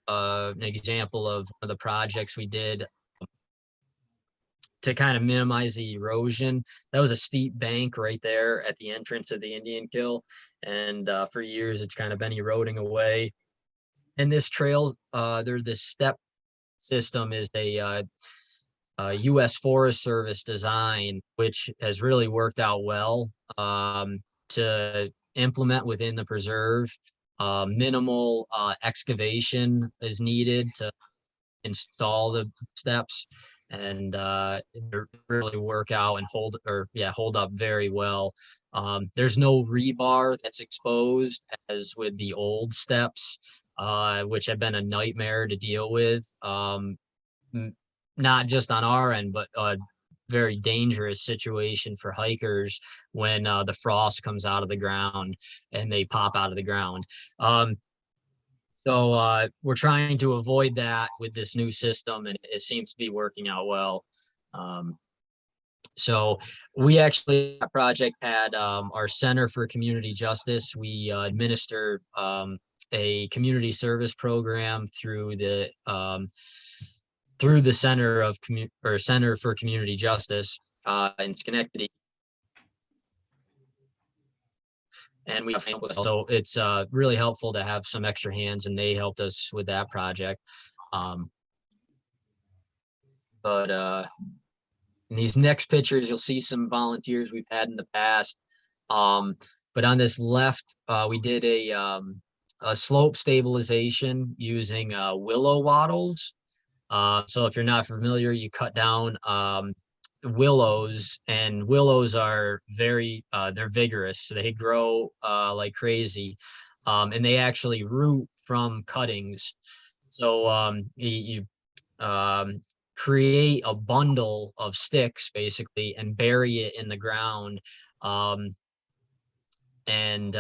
example of the projects we did to kind of minimize the erosion. That was a steep bank right there at the entrance of the Indian Kill. And for years, it's kind of been eroding away. And this trail, this step system is a U.S. Forest Service design, which has really worked out well to implement within the preserve. Minimal excavation is needed to install the steps, and they really work out and hold up very well. There's no rebar that's exposed as with the old steps, which have been a nightmare to deal with. Not just on our end, but a very dangerous situation for hikers when the frost comes out of the ground and they pop out of the ground. So we're trying to avoid that with this new system, and it seems to be working out well. So we actually, that project had our Center for Community Justice. We administer a community service program through the Center for Community Justice in Schenectady. And we have, so it's really helpful to have some extra hands, and they helped us with that project. In these next pictures, you'll see some volunteers we've had in the past. But on this left, we did a slope stabilization using willow wattles. So if you're not familiar, you cut down willows, and willows are they're vigorous. So they grow like crazy, and they actually root from cuttings. So you create a bundle of sticks basically and bury it in the ground. And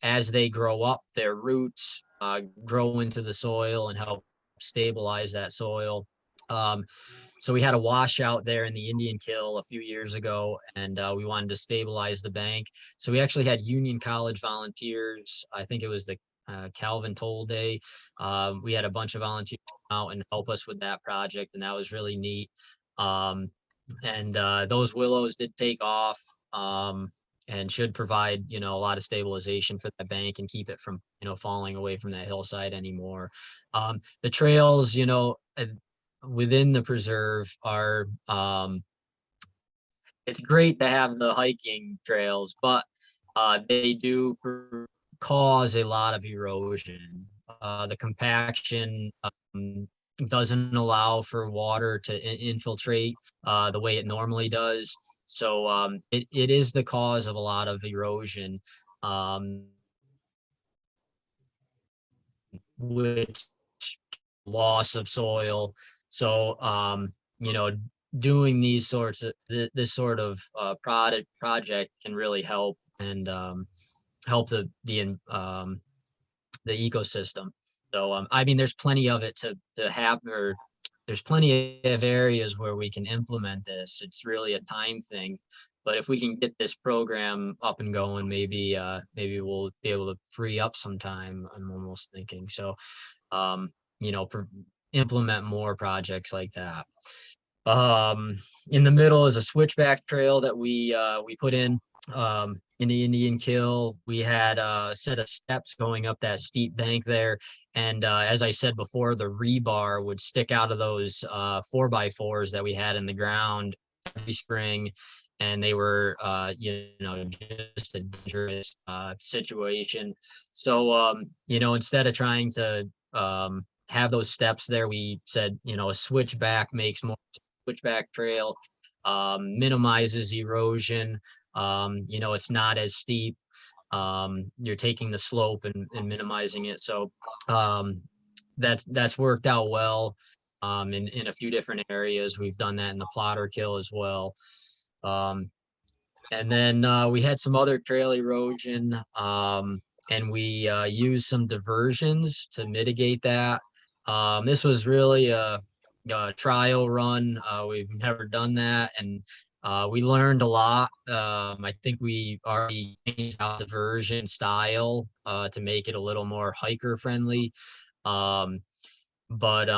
as they grow up, their roots grow into the soil and help stabilize that soil. So we had a washout there in the Indian Kill a few years ago, and we wanted to stabilize the bank. So we actually had Union College volunteers. I think it was the Calvin Toll Day. We had a bunch of volunteers come out and help us with that project, and that was really neat. And those willows did take off, and should provide, a lot of stabilization for that bank and keep it from, falling away from that hillside anymore. The trails, within the preserve are, it's great to have the hiking trails, but they do cause a lot of erosion. The compaction doesn't allow for water to infiltrate the way it normally does. So it is the cause of a lot of erosion, which loss of soil. So doing these sorts of this sort of project can really help and help the ecosystem. So I mean, there's plenty of it to happen, or there's plenty of areas where we can implement this. It's really a time thing, but if we can get this program up and going, maybe we'll be able to free up some time. I'm almost thinking so. Implement more projects like that. In the middle is a switchback trail that we put in the Indian Kill. We had a set of steps going up that steep bank there. And as I said before, the rebar would stick out of those 4x4s that we had in the ground every spring. And they were, just a dangerous situation. So, instead of trying to have those steps there, we said, a switchback makes more. Switchback trail minimizes erosion. It's not as steep. You're taking the slope and minimizing it. So that's worked out well in a few different areas. We've done that in the Plotter Kill as well. And then we had some other trail erosion, and we used some diversions to mitigate that. This was really a trial run. We've never done that, and We learned a lot. I think we already changed out the version style to make it a little more hiker friendly. Um, but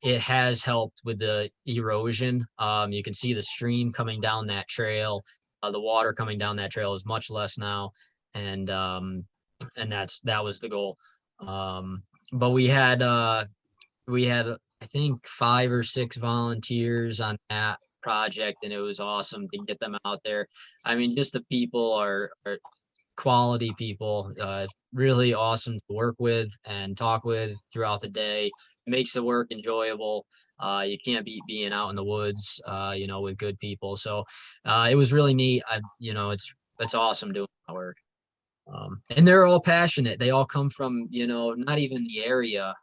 it has helped with the erosion. You can see the stream coming down that trail. The water coming down that trail is much less now, and that was the goal. But we had I think 5 or 6 volunteers on that project, and it was awesome to get them out there. I mean, just the people are quality people, really awesome to work with and talk with throughout the day. It makes the work enjoyable. You can't beat being out in the woods, with good people. So it was really neat. It's awesome doing that work. And they're all passionate. They all come from, not even the area.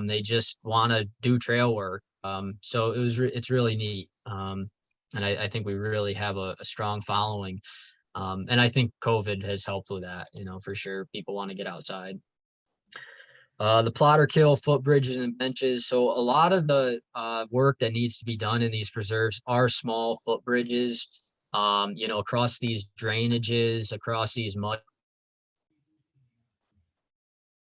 They just want to do trail work. So it's really neat. And I think we really have a strong following. And I think COVID has helped with that, for sure. People want to get outside. The plotter kill, footbridges, and benches. So a lot of the work that needs to be done in these preserves are small footbridges, across these drainages, across these muddy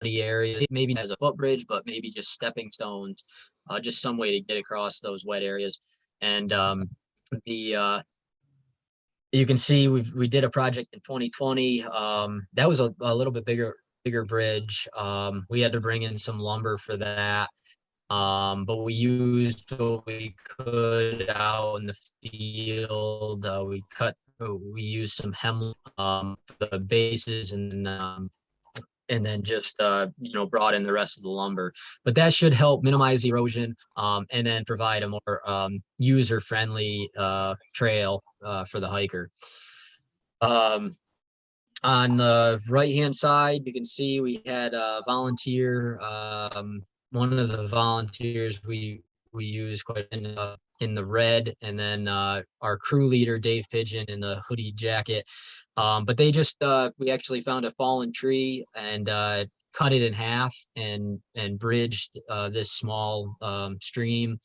areas. Maybe as a footbridge, but maybe just stepping stones, just some way to get across those wet areas. And the you can see we did a project in 2020. That was a little bit bigger bridge. We had to bring in some lumber for that. But we used what we could out in the field. We used some hemlock for the bases, and then just brought in the rest of the lumber. But that should help minimize erosion, and then provide a more user-friendly trail for the hiker. On the right-hand side, you can see we had a volunteer. One of the volunteers we used quite in the red, and then our crew leader Dave Pigeon in the hoodie jacket. But we actually found a fallen tree and cut it in half and bridged this small stream.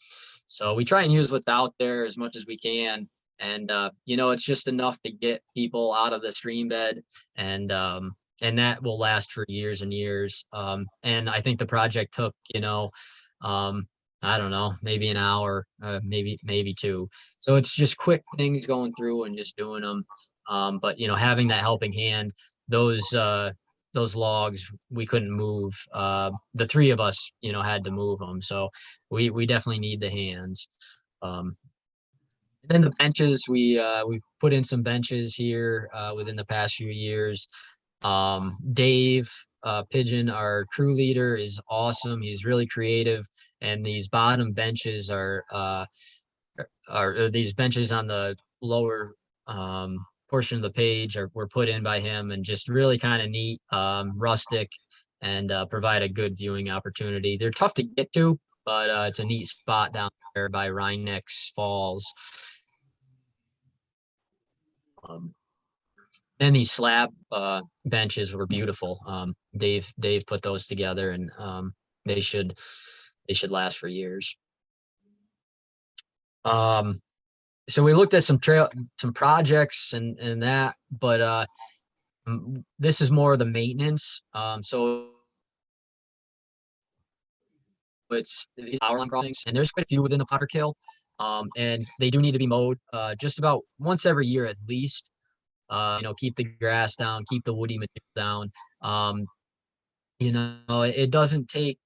So we try and use what's out there as much as we can. And it's just enough to get people out of the stream bed, and that will last for years and years. And I think the project took, I don't know, maybe an hour, maybe 2. So it's just quick things going through and just doing them. But having that helping hand, those logs we couldn't move. The 3 of us, had to move them. So we definitely need the hands. Then the benches, we've put in some benches here within the past few years. Dave Pigeon, our crew leader, is awesome. He's really creative, and these bottom benches are these benches on the lower portion of the page were put in by him, and just really kind of neat, rustic, and provide a good viewing opportunity. They're tough to get to, but it's a neat spot down there by Rhinex Falls. And these slab benches were beautiful. Dave put those together, and they should last for years. So we looked at some projects and that, but this is more of the maintenance. So it's these power line crossings, and there's quite a few within the Potter Kill. And they do need to be mowed just about once every year at least. Keep the grass down, keep the woody material down. It doesn't take,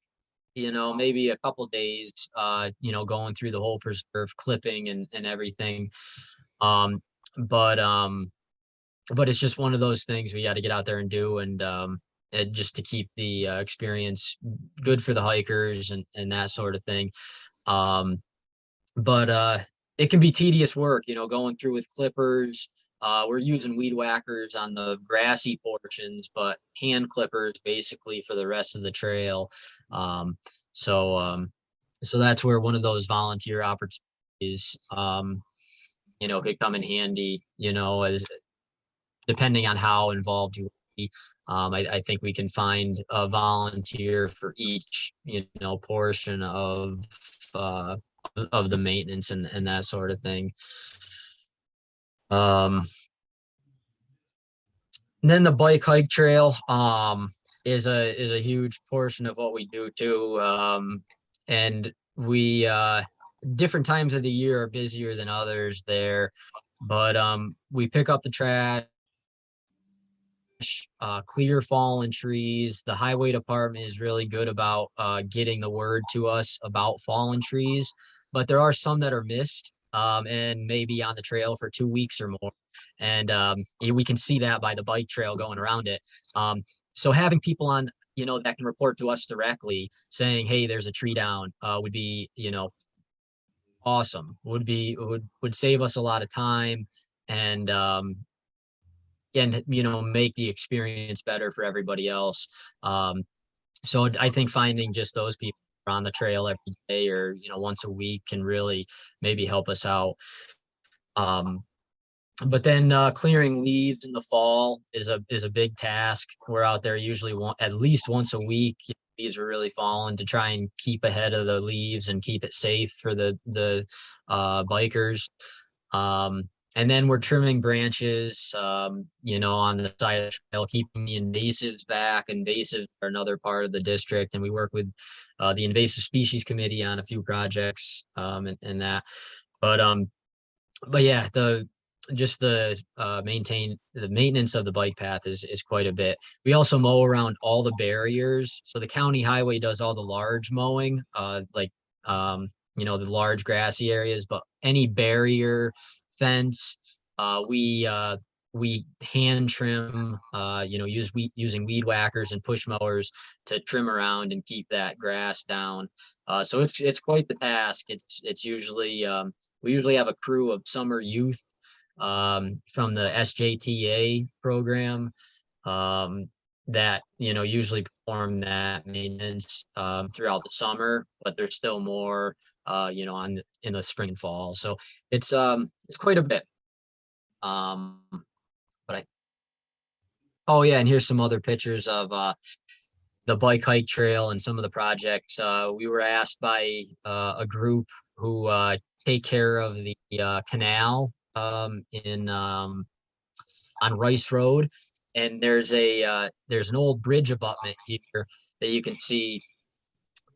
maybe a couple days, going through the whole preserve, clipping and everything. But it's just one of those things we got to get out there and do, and just to keep the experience good for the hikers and that sort of thing. But it can be tedious work, going through with clippers. We're using weed whackers on the grassy portions, but hand clippers basically for the rest of the trail. So that's where one of those volunteer opportunities, could come in handy, as depending on how involved you be. I think we can find a volunteer for each, portion of the maintenance and that sort of thing. Um, then the bike hike trail is a huge portion of what we do too. And we different times of the year are busier than others there, but we pick up the trash, clear fallen trees. The highway department is really good about getting the word to us about fallen trees, but there are some that are missed and maybe on the trail for 2 weeks or more. And we can see that by the bike trail going around it. So having people on, that can report to us directly saying, hey, there's a tree down, would be, awesome. Would save us a lot of time and make the experience better for everybody else. So I think finding just those people on the trail every day or once a week can really maybe help us out. But then clearing leaves in the fall is a big task. We're out there usually at least once a week. Leaves are really falling to try and keep ahead of the leaves and keep it safe for the bikers. And then we're trimming branches, on the side of the trail, keeping the invasives back. Invasives are another part of the district, and we work with the Invasive Species Committee on a few projects and that. But yeah, the maintenance of the bike path is quite a bit. We also mow around all the barriers. So the county highway does all the large mowing, the large grassy areas, but any barrier, fence, we hand trim, using weed whackers and push mowers to trim around and keep that grass down. So it's quite the task. It's usually we usually have a crew of summer youth from the SJTA program that usually perform that maintenance throughout the summer, but there's still more in the spring and fall. So it's quite a bit. Oh yeah, and here's some other pictures of the bike hike trail and some of the projects. We were asked by a group who take care of the canal on Rice Road, and there's an old bridge abutment here that you can see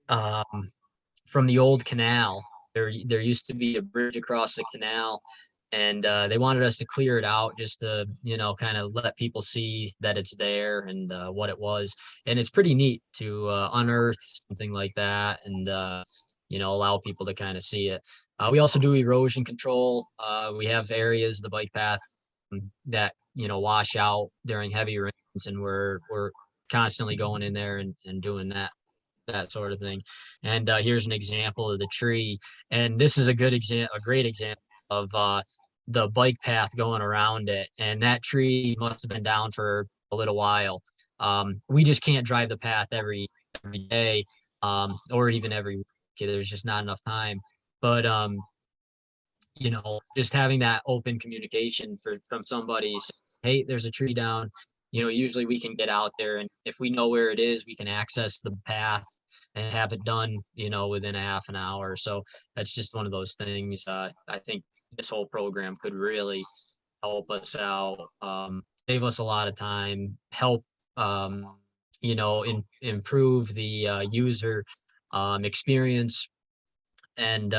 from the old canal. There used to be a bridge across the canal, and they wanted us to clear it out just to kind of let people see that it's there and what it was. And it's pretty neat to unearth something like that and allow people to kind of see it. We also do erosion control. We have areas of the bike path that wash out during heavy rains, and we're constantly going in there and doing that sort of thing. And here's an example of the tree, and this is a great example of the bike path going around it. And that tree must have been down for a little while. We just can't drive the path every day or even every week. There's just not enough time. But just having that open communication from somebody saying, hey, there's a tree down, usually we can get out there, and if we know where it is, we can access the path and have it done, within a half an hour. So that's just one of those things. I think this whole program could really help us out, save us a lot of time, help, improve the user experience, and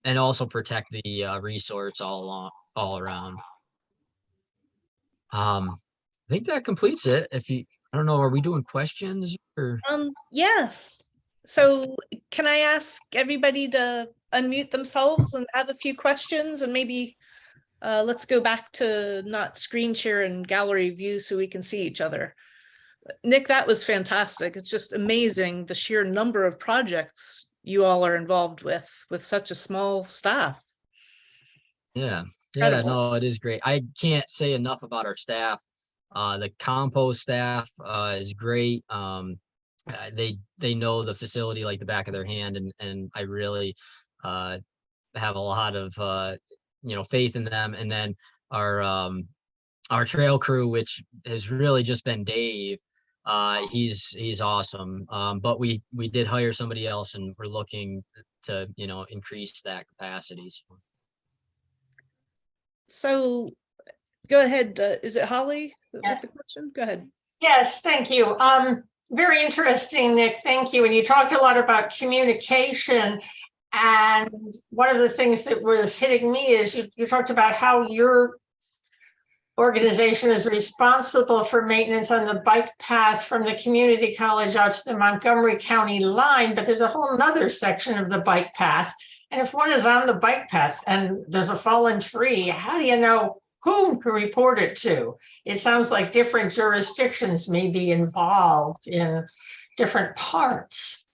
also protect the resource all around. I think that completes it. I don't know, are we doing questions or? Yes. So can I ask everybody to unmute themselves and have a few questions, and maybe let's go back to not screen share and gallery view so we can see each other. Nick, that was fantastic. It's just amazing the sheer number of projects you all are involved with such a small staff. Yeah. Incredible. No, it is great. I can't say enough about our staff. The compost staff is great. They know the facility like the back of their hand, and I really have a lot of faith in them. And then our trail crew, which has really just been Dave. He's awesome. But we did hire somebody else, and we're looking to increase that capacity. So go ahead. Is it Holly Yeah. with the question? Go ahead. Yes, thank you. Very interesting, Nick. Thank you. And you talked a lot about communication. And one of the things that was hitting me is you talked about how your organization is responsible for maintenance on the bike path from the community college out to the Montgomery County line, but there's a whole nother section of the bike path. And if one is on the bike path and there's a fallen tree, how do you know whom to report it to? It sounds like different jurisdictions may be involved in different parts.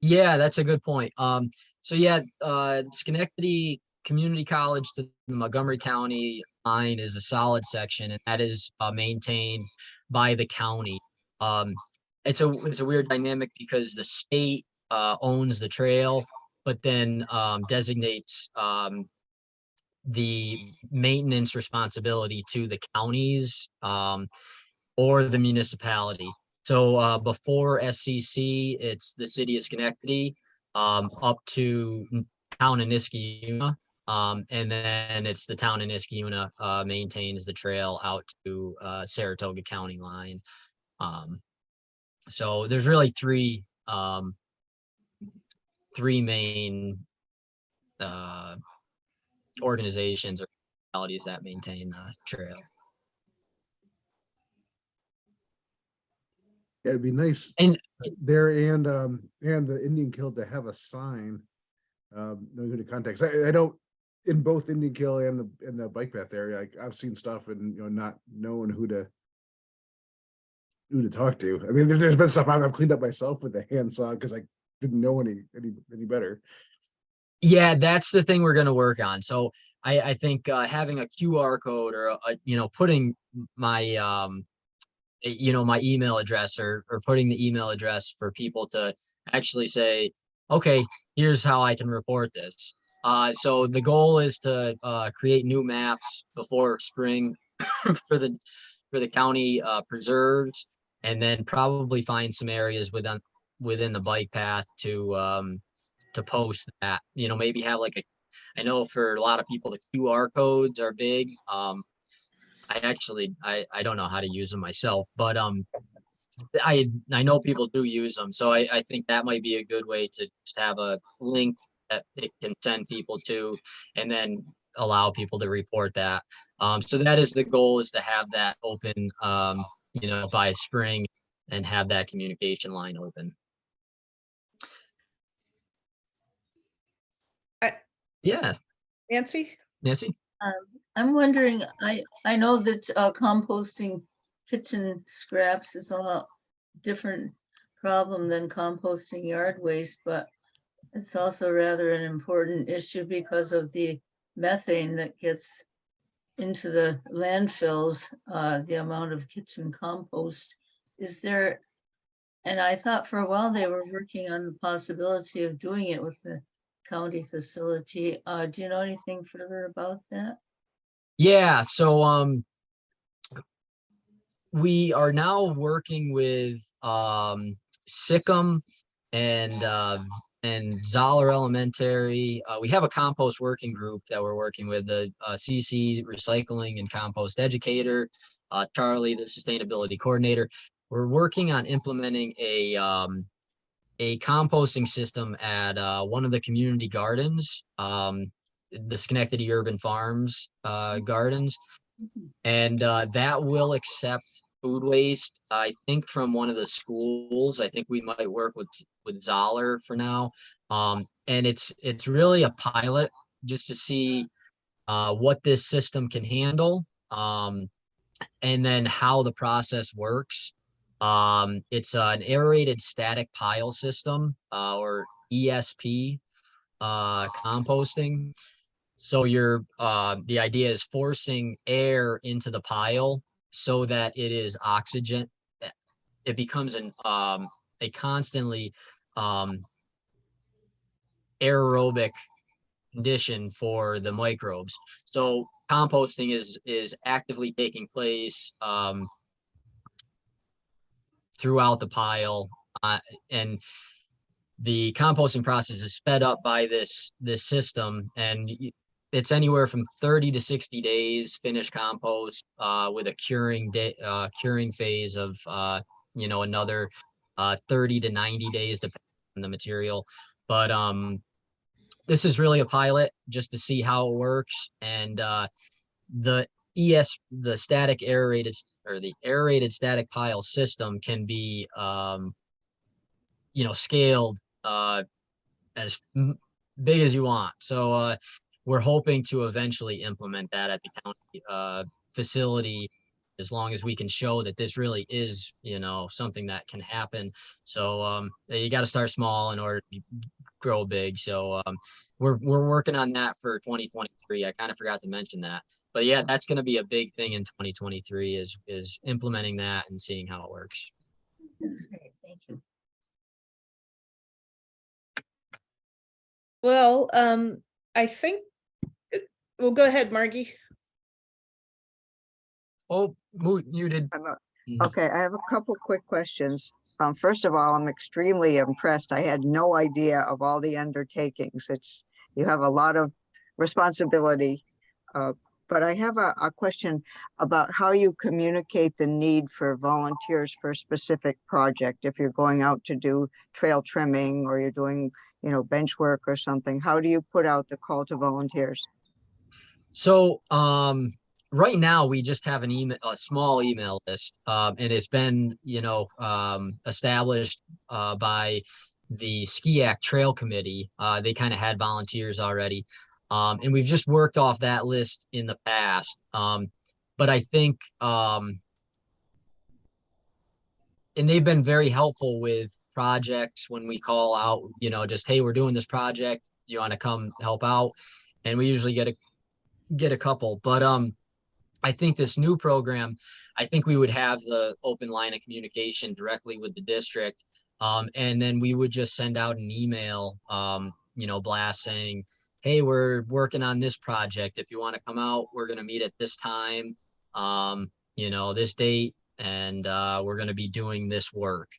Yeah, that's a good point. So yeah, Schenectady Community College to the Montgomery County line is a solid section, and that is maintained by the county. It's a weird dynamic because the state owns the trail, but then designates the maintenance responsibility to the counties or the municipality. So before SCC, it's the city of Schenectady up to town of Niskayuna. And then it's the town of Niskayuna maintains the trail out to Saratoga County line. So there's really three main organizations or municipalities that maintain the trail. Yeah, it'd be nice And there and the Indian Kill to have a sign, knowing who to contact. I don't, in both Indian Kill and the bike path area, I've seen stuff and not knowing who to talk to. I mean, there's been stuff I've cleaned up myself with the handsaw because I didn't know any better. yeah, that's the thing we're going to work on. So I think having a QR code or putting my my email address or putting the email address for people to actually say, okay, here's how I can report this. So the goal is to create new maps before spring for the county preserves, and then probably find some areas within the bike path to post that. Maybe have I know for a lot of people the QR codes are big. I don't know how to use them myself, but I know people do use them. So I think that might be a good way to just have a link that it can send people to, and then allow people to report that. So that is the goal, is to have that open, by spring, and have that communication line open. Yeah, Nancy? Nancy? I'm wondering, I know that composting kitchen scraps is a different problem than composting yard waste, but it's also rather an important issue because of the methane that gets into the landfills, the amount of kitchen compost. Is there, and I thought for a while they were working on the possibility of doing it with the county facility. Do you know anything further about that? Yeah, so we are now working with Sikkim and Zoller Elementary. We have a compost working group that we're working with, the CC recycling and compost educator, Charlie, the sustainability coordinator. We're working on implementing a composting system at one of the community gardens, the Schenectady Urban Farms gardens, and that will accept food waste, I think, from one of the schools. I think we might work with Zoller for now, and it's really a pilot just to see what this system can handle, and then how the process works. It's an aerated static pile system, or ESP composting. So the idea is forcing air into the pile so that it is oxygen. It becomes a constantly aerobic condition for the microbes. So composting is actively taking place throughout the pile, and the composting process is sped up by this system, and it's anywhere from 30 to 60 days finished compost with a curing phase of another 30 to 90 days depending on the material. But this is really a pilot just to see how it works. And the static aerated, or the aerated static pile system can be scaled as big as you want. So we're hoping to eventually implement that at the county facility, as long as we can show that this really is, something that can happen. So you got to start small in order to grow big. So we're working on that for 2023. I kind of forgot to mention that, but yeah, that's going to be a big thing in 2023 is implementing that and seeing how it works. That's great. Thank you. Well, I think, well, go ahead, Margie. Oh, muted. Okay, I have a couple quick questions. First of all, I'm extremely impressed. I had no idea of all the undertakings. You have a lot of responsibility. But I have a question about how you communicate the need for volunteers for a specific project. If you're going out to do trail trimming or you're doing, bench work or something, how do you put out the call to volunteers? So right now we just have a small email list, and it's been established by the SKIAC Trail Committee. They kind of had volunteers already, and we've just worked off that list in the past. But I think and they've been very helpful with projects when we call out, just, hey, we're doing this project, you want to come help out, and we usually get a couple. But I think this new program, I think we would have the open line of communication directly with the district, and then we would just send out an email blast saying, hey, we're working on this project, if you want to come out, we're going to meet at this time, this date, and we're going to be doing this work.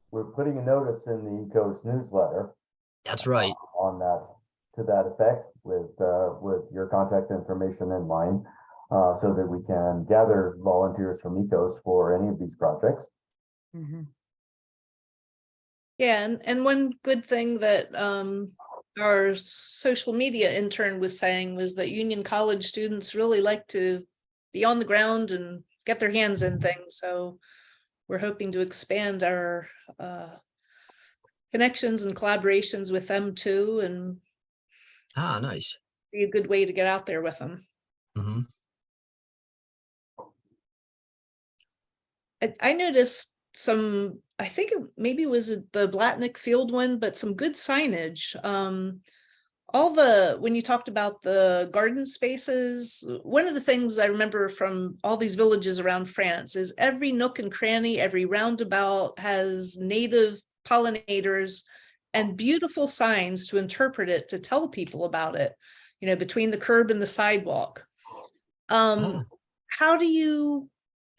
We're putting a notice in the Ecos newsletter. That's right. On that, to that effect, with your contact information in mind, so that we can gather volunteers from Ecos for any of these projects. Mm-hmm. Yeah, and one good thing that our social media intern was saying was that Union College students really like to be on the ground and get their hands in things. So we're hoping to expand our connections and collaborations with them too, and Nice. be a good way to get out there with them. Mm-hmm. I noticed some, I think maybe it was the Blatnick Field one, but some good signage. When you talked about the garden spaces, one of the things I remember from all these villages around France is every nook and cranny, every roundabout has native pollinators and beautiful signs to interpret it, to tell people about it, between the curb and the sidewalk. How do you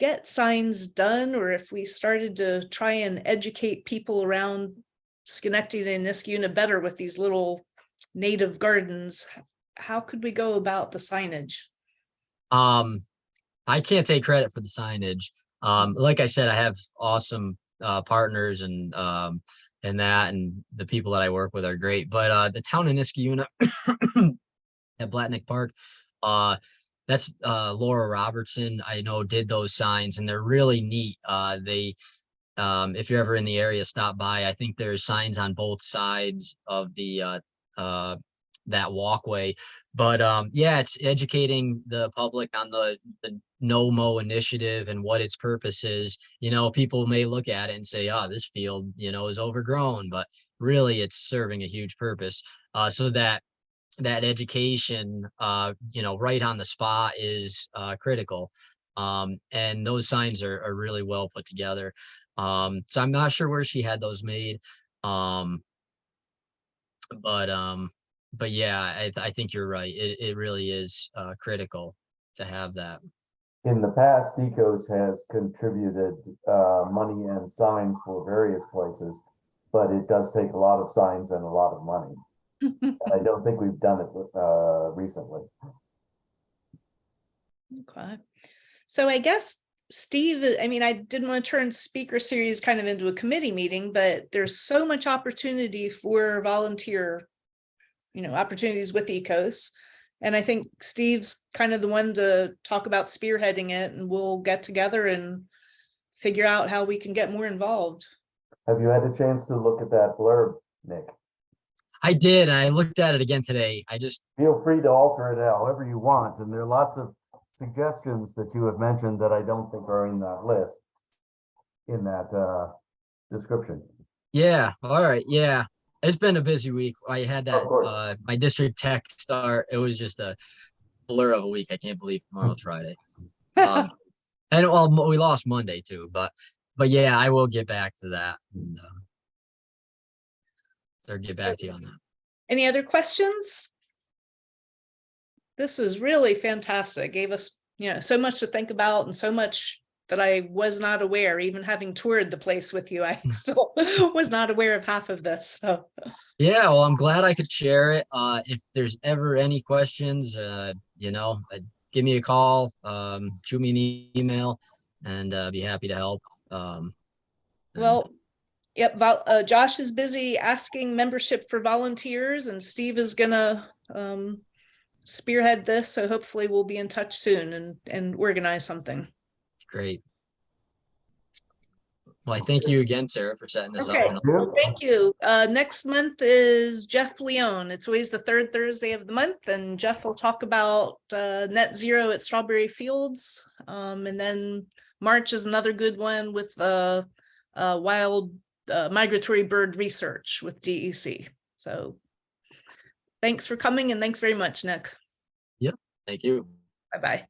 get signs done? Or if we started to try and educate people around Schenectady and Niskayuna better with these little native gardens, how could we go about the signage? I can't take credit for the signage. Like I said, I have awesome partners and the people that I work with are great. But the town of Niskayuna at Blatnick Park, that's Laura Robertson, I know, did those signs, and they're really neat. If you're ever in the area, stop by. I think there's signs on both sides of the that walkway. But yeah, it's educating the public on the No Mow initiative and what its purpose is. People may look at it and say, oh, this field, is overgrown, but really it's serving a huge purpose. So that education, right on the spot is critical. And those signs are really well put together. So I'm not sure where she had those made. But yeah, I think you're right. It really is critical to have that. In the past, Ecos has contributed money and signs for various places, but it does take a lot of signs and a lot of money. I don't think we've done it recently. Okay. So I guess Steve, I mean, I didn't want to turn speaker series kind of into a committee meeting, but there's so much opportunity for volunteer, opportunities with ECOS. And I think Steve's kind of the one to talk about spearheading it, and we'll get together and figure out how we can get more involved. Have you had a chance to look at that blurb, Nick? I did, and I looked at it again today. Feel free to alter it however you want, and there are lots of suggestions that you have mentioned that I don't think are in that list, in that description. Yeah, all right, yeah. It's been a busy week. I had that, Of course. my district tech start. It was just a blur of a week. I can't believe tomorrow's Friday. And well, we lost Monday too, but yeah, I will get back to that. And, or get back to you on that. Any other questions? This was really fantastic. Gave us, so much to think about and so much that I was not aware, even having toured the place with you. I still was not aware of half of this. So yeah, well, I'm glad I could share it. If there's ever any questions, give me a call, shoot me an email, and be happy to help. Well, yep. Josh is busy asking membership for volunteers, and Steve is gonna spearhead this. So hopefully we'll be in touch soon and organize something. Great. Well, I thank you again, Sarah, for setting this Okay. up. Well, thank you. Next month is Jeff Leone. It's always the third Thursday of the month, and Jeff will talk about net zero at Strawberry Fields. And then March is another good one with wild migratory bird research with DEC. So thanks for coming, and thanks very much, Nick. Yep. Thank you. Bye-bye.